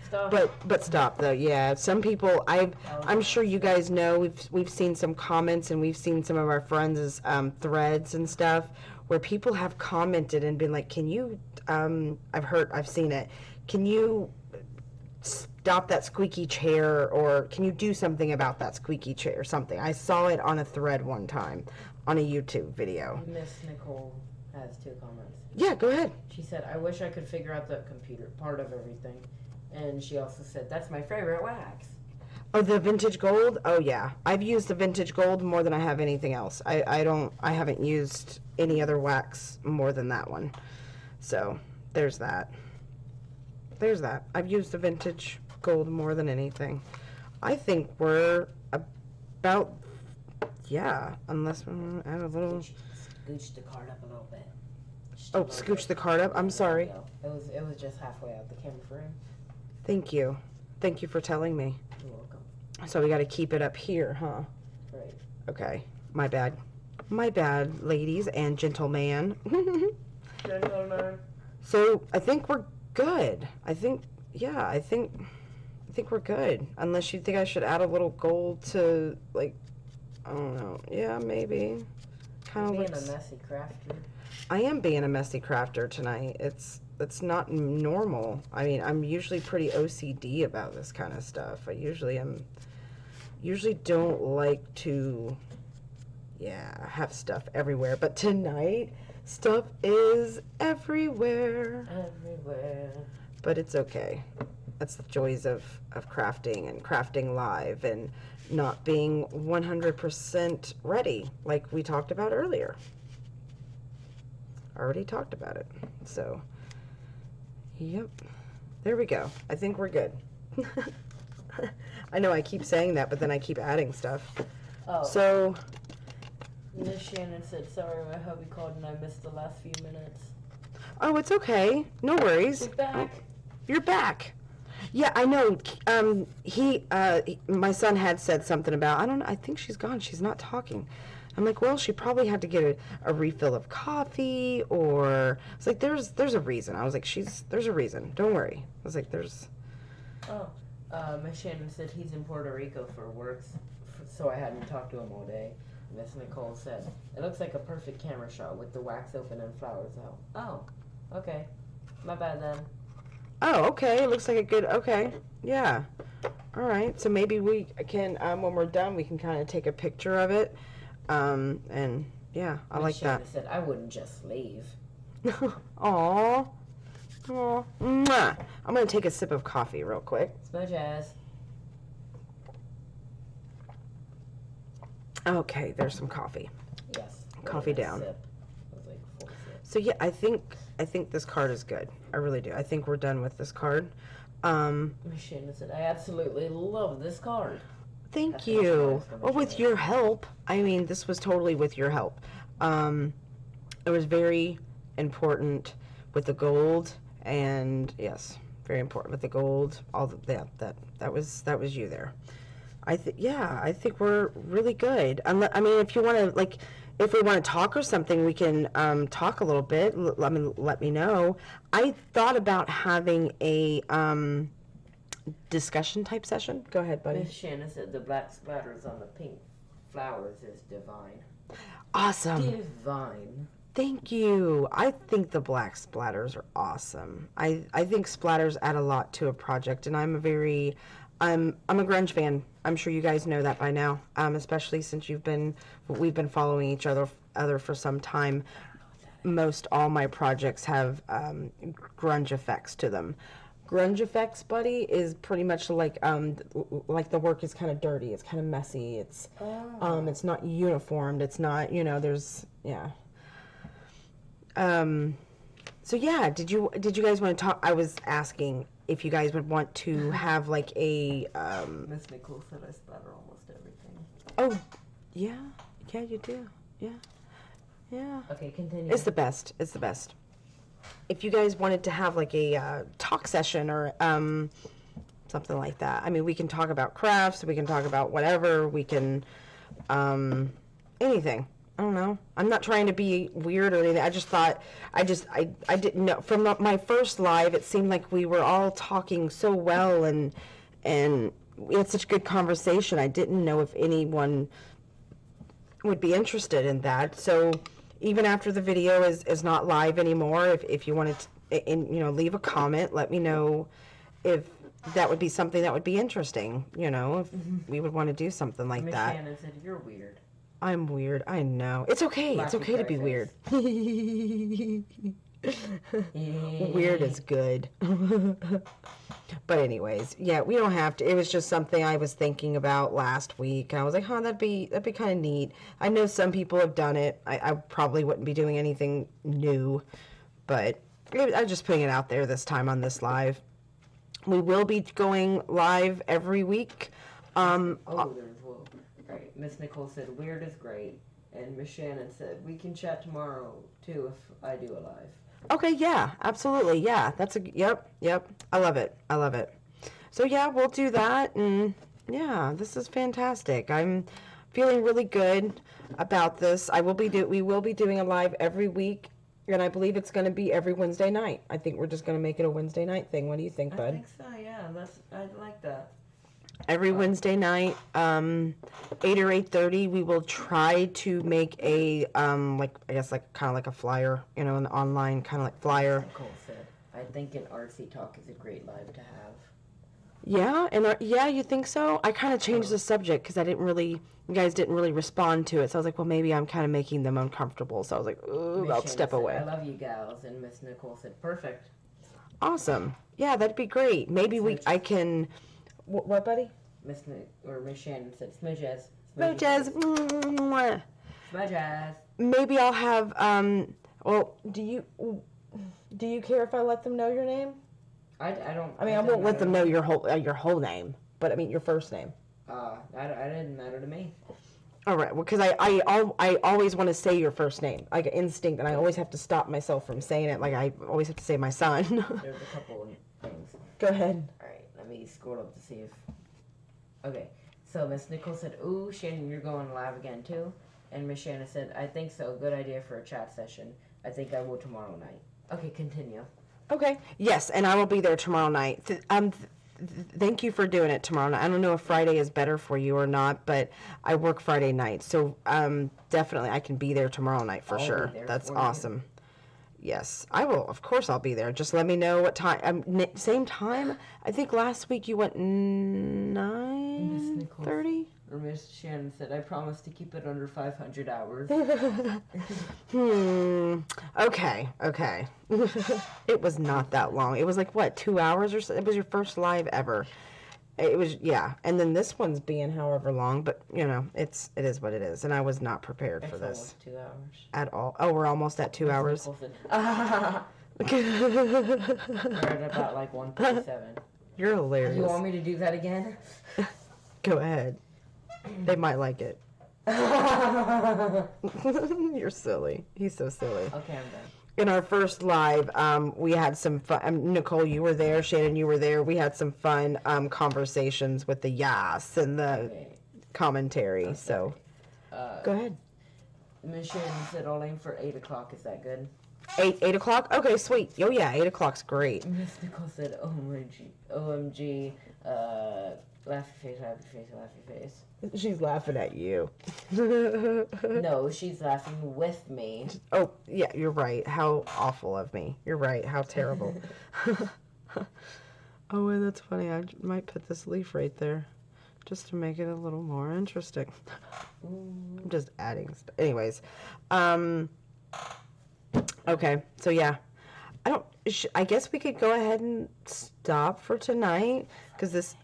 Stop. But stop though. Yeah, some people. I'm sure you guys know. We've seen some comments, and we've seen some of our friends' threads and stuff where people have commented and been like, "Can you?" I've seen it. Can you stop that squeaky chair, or can you do something about that squeaky chair or something? I saw it on a thread one time on a YouTube video. Miss Nicole has 2 comments. Yeah, go ahead. She said, "I wish I could figure out the computer part of everything." And she also said, "That's my favorite wax." Oh, the vintage gold? Oh yeah. I've used the vintage gold more than I have anything else. I haven't used any other wax more than that one. So there's that. I've used the vintage gold more than anything. I think we're about, yeah, unless we add a little. Scooch the card up a little bit. Scooch the card up? I'm sorry. It was just halfway out the camera frame. Thank you. Thank you for telling me. You're welcome. So we got to keep it up here, huh? Right. Okay. My bad. My bad, ladies and gentlemen. Gentlemen. So I think we're good. I think we're good. Unless you think I should add a little gold to, like, I don't know. Yeah, maybe. Kind of being a messy crafter. I am being a messy crafter tonight. It's not normal. I mean, I'm usually pretty OCD about this kind of stuff. I usually don't like to, have stuff everywhere. But tonight, Stuff is everywhere. Everywhere. But it's okay. That's the joys of crafting and crafting live and not being 100% ready, like we talked about earlier. Already talked about it. So, yep. There we go. I think we're good. I know I keep saying that, but then I keep adding stuff. Oh. So, Miss Shannon said, sorry, my hubby called and I missed the last few minutes. oh, it's okay. No worries. We're back. You're back. Yeah, I know. My son had said something about, I don't know, I think she's gone. She's not talking. I'm like, well, she probably had to get a refill of coffee, or it's like, there's a reason. I was like, there's a reason. Don't worry. I was like, there's. Oh, Miss Shannon said he's in Puerto Rico for work, so I hadn't talked to him all day. Miss Nicole said, it looks like a perfect camera shot with the wax open and flowers out. Oh, okay. My bad then. Oh, okay. It looks like a good, okay. Yeah. All right. So maybe we can, when we're done, we can kind of take a picture of it. And yeah, I like that. Said I wouldn't just leave. Aw. Aw. Mwah. I'm going to take a sip of coffee real quick. Smudge ass. Okay, there's some coffee. Yes. Coffee down. Sip. It was like 4 sips. So yeah, I think this card is good. I really do. I think we're done with this card. Miss Shannon said, I absolutely love this card. Thank you. Well, with your help. I mean, this was totally with your help. It was very important with the gold, and yes, very important with the gold. All that was you there. I think we're really good. I mean, if you want to if we want to talk or something, we can talk a little bit. Let me know. I thought about having a discussion type session. Go ahead, buddy. Miss Shannon said the black splatters on the pink flowers is divine. Awesome. Divine. Thank you. I think the black splatters are awesome. I think splatters add a lot to a project, and I'm a grunge fan. I'm sure you guys know that by now, especially since we've been following each other for some time. Most all my projects have grunge effects to them. Grunge effects, buddy, is pretty much like the work is kind of dirty. It's kind of messy. It's it's not uniformed. It's not, there's So yeah, did you guys want to talk? I was asking if you guys would want to have like a Miss Nicole said I splatter almost everything. Oh, yeah, you do. Yeah. Okay, continue. It's the best. If you guys wanted to have like a talk session or something like that, I mean, we can talk about crafts. We can talk about whatever. We can anything. I don't know. I'm not trying to be weird or anything. I just thought, I didn't know. From my first live, it seemed like we were all talking so well and we had such good conversation. I didn't know if anyone would be interested in that. So even after the video is not live anymore, if you wanted to, leave a comment, let me know if that would be something that would be interesting, if we would want to do something like Miss that. Shannon said, you're weird. I'm weird. I know. It's okay. It's okay to be weird. Weird is good. But anyways, yeah, we don't have to. It was just something I was thinking about last week. And I was like, that'd be kind of neat. I know some people have done it. I probably wouldn't be doing anything new, but I'm just putting it out there this time on this live. We will be going live every week. There's Will. Right. Miss Nicole said, weird is great. And Miss Shannon said, we can chat tomorrow, too, if I do a live. Okay, yeah, absolutely. Yeah, yep. I love it. So yeah, we'll do that. And yeah, this is fantastic. I'm feeling really good about this. We will be doing a live every week. And I believe it's going to be every Wednesday night. I think we're just going to make it a Wednesday night thing. What do you think, bud? I think so, yeah. I like that. Every Wednesday night, 8 or 8:30, we will try to make a, kind of like a flyer, an online kind of like flyer. Nicole said, I think an artsy talk is a great live to have. Yeah, and yeah, you think so? I kind of changed the subject because you guys didn't really respond to it. So I was like, well, maybe I'm kind of making them uncomfortable. So I was like, ooh, Miss I'll Shannon step said, away. I love you gals. And Miss Nicole said, perfect. Awesome. Yeah, that'd be great. Maybe I can. What, buddy? Miss Shannon said, smidges. Smudges. Mwah. Smidges. Maybe I'll have. Well, do you care if I let them know your name? I don't. I mean, I won't let them know your whole name, but I mean your first name. That didn't matter to me. All right, well, because I always want to say your first name, like an instinct, and I always have to stop myself from saying it. Like I always have to say my son. There's a couple of things. Go ahead. All right, let me scroll up to see if. Okay, so Miss Nicole said, "Ooh, Shannon, you're going live again too," and Miss Shannon said, "I think so. Good idea for a chat session. I think I will tomorrow night." Okay, continue. Okay. Yes, and I will be there tomorrow night. Thank you for doing it tomorrow night. I don't know if Friday is better for you or not, but I work Friday night, so definitely I can be there tomorrow night for I'll be sure. there That's for you. awesome. Yes, I will. Of course, I'll be there. Just let me know what time. Same time. I think last week you went 9:30. Or Miss Shannon said, "I promise to keep it under 500 hours." Okay. It was not that long. It was like what, 2 hours or so? It was your first live ever. It was, yeah. And then this one's being however long, but you know, it is what it is. And I was not prepared for It's this almost 2 hours. at all. Oh, we're almost at 2 hours. Nicole said, we're at about like 1:37. You're hilarious. You want me to do that again? Go ahead. They might like it. You're silly. He's so silly. Okay, I'm done. In our first live, we had some fun. Nicole, you were there. Shannon, you were there. We had some fun conversations with the yas and the commentary. So, go ahead. Miss Shannon said, "I'll aim for 8 o'clock. Is that good?" 8 o'clock? Okay, sweet. Oh, yeah, 8 o'clock's great. Miss Nicole said, OMG, laughy face, laughy face. She's laughing at you. No, she's laughing with me. Oh, yeah, you're right. How awful of me. You're right. How terrible. Oh, and that's funny. I might put this leaf right there just to make it a little more interesting. I'm just adding stuff. Anyways, okay, so yeah. I guess we could go ahead and stop for tonight because this.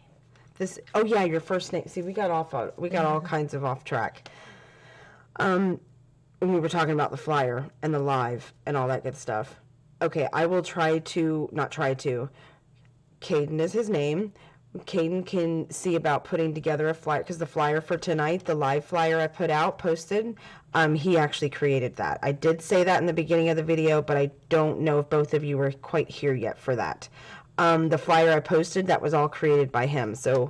Oh yeah, your first name. See, we got all kinds of off track. When we were talking about the flyer and the live and all that good stuff. Okay, I will not try to. Caden is his name. Caden can see about putting together a flyer because the flyer for tonight, the live flyer I posted, he actually created that. I did say that in the beginning of the video, but I don't know if both of you were quite here yet for that. The flyer I posted, that was all created by him, so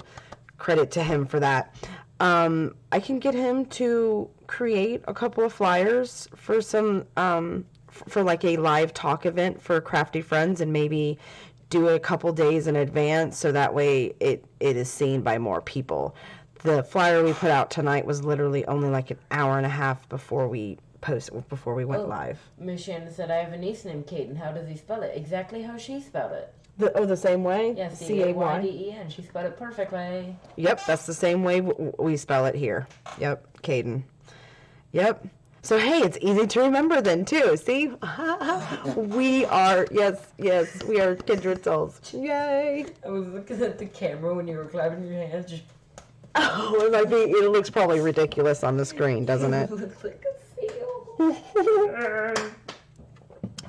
credit to him for that. I can get him to create a couple of flyers for some, for like a live talk event for Crafty Friends and maybe do it a couple days in advance so that way it is seen by more people. The flyer we put out tonight was literally only like an hour and a half before we went live. Miss Shannon said, "I have a niece named Kaden. How does he spell it?" Exactly how she spelled it. The same way? Yes, C-A-Y? C-A-Y-D-E-N. She spelled it perfectly. Yep, that's the same way we spell it here. Yep, Caden. Yep. So, hey, it's easy to remember then, too. See? We are, yes, we are kindred souls. Yay. I was looking at the camera when you were clapping your hands. Just Oh, it looks probably ridiculous on the screen, doesn't it? It looks like a seal.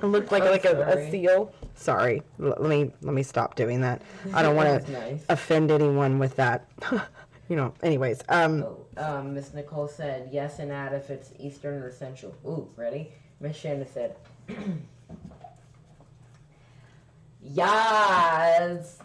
It looked like a seal. Sorry. Let me stop doing that. I don't want to Nice. offend anyone with that. Anyways. Miss Nicole said, yes, and add if it's Eastern or Central. Ooh, ready? Miss Shannon said, yes.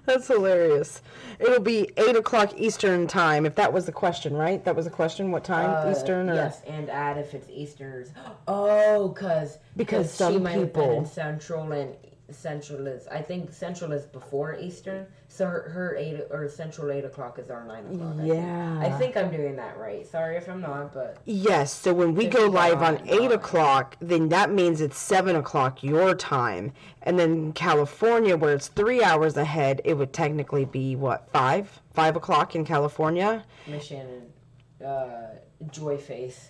That's hilarious. It'll be 8 o'clock Eastern time, if that was the question, right? That was the question, what time? Eastern? Or? Yes, and add if it's Eastern. Oh, because some she might have been people- in Central and Central is, I think Central is before Eastern, so her 8 or Central 8 o'clock is our 9 o'clock. Yeah. I think I'm doing that right. Sorry if I'm not, but Yes, so when we So go she got live on on at 8 9. o'clock, then that means it's 7 o'clock your time. And then California, where it's 3 hours ahead, it would technically be what, 5? 5 o'clock in California? Miss Shannon, joy face,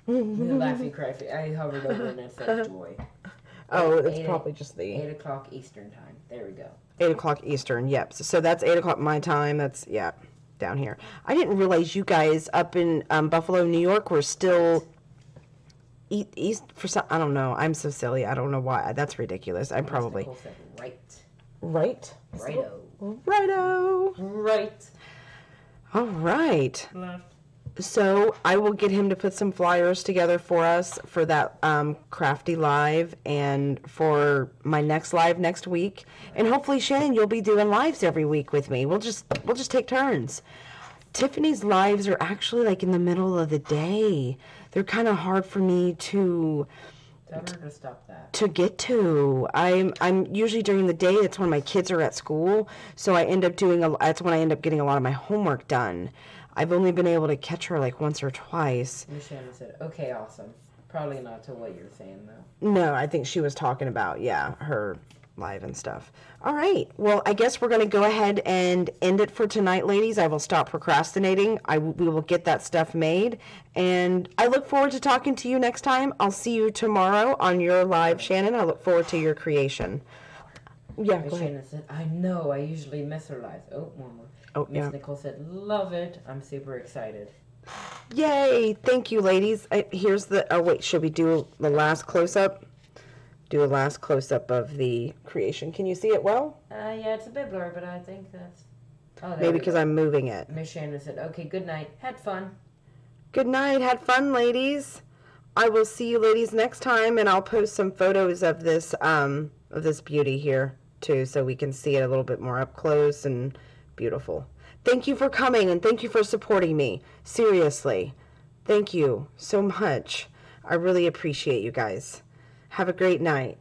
laughy cry face. I hovered over and it said joy. Oh, it's 8 probably just the 8 o'clock Eastern time. There we go. 8 o'clock Eastern, yep. So that's 8 o'clock my time. That's, yeah, down here. I didn't realize you guys up in Buffalo, New York were still east for some, I don't know. I'm so silly. I don't know why. That's ridiculous. I'm probably. Nicole said right. Right? Righto. Righto. Right. All right. Left. So I will get him to put some flyers together for us for that crafty live and for my next live next week. And hopefully, Shannon, you'll be doing lives every week with me. We'll just take turns. Tiffany's lives are actually like in the middle of the day. They're kind of hard for me to Tell her to stop that. get to. I'm usually during the day. That's when my kids are at school, so I end up that's when I end up getting a lot of my homework done. I've only been able to catch her like once or twice. Miss Shannon said, okay, awesome. Probably not to what you're saying, though. No, I think she was talking about, yeah, her live and stuff. All right. Well, I guess we're going to go ahead and end it for tonight, ladies. I will stop procrastinating. We will get that stuff made. And I look forward to talking to you next time. I'll see you tomorrow on your live, Shannon. I look forward to your creation. Yeah, Miss go ahead. Shannon said, I know, I usually miss her lives. Oh, one more. Oh, Miss yeah. Nicole said, love it. I'm super excited. Yay. Thank you, ladies. Here's the, oh, wait, should we do the last close-up? Do a last close-up of the creation. Can you see it well? Yeah, it's a bit blurry, but I think that's... Oh, there Maybe we because go. I'm moving it. Miss Shannon said, okay, good night. Had fun. Good night. Had fun, ladies. I will see you ladies next time, and I'll post some photos of this beauty here, too, so we can see it a little bit more up close and beautiful. Thank you for coming, and thank you for supporting me. Seriously. Thank you so much. I really appreciate you guys. Have a great night.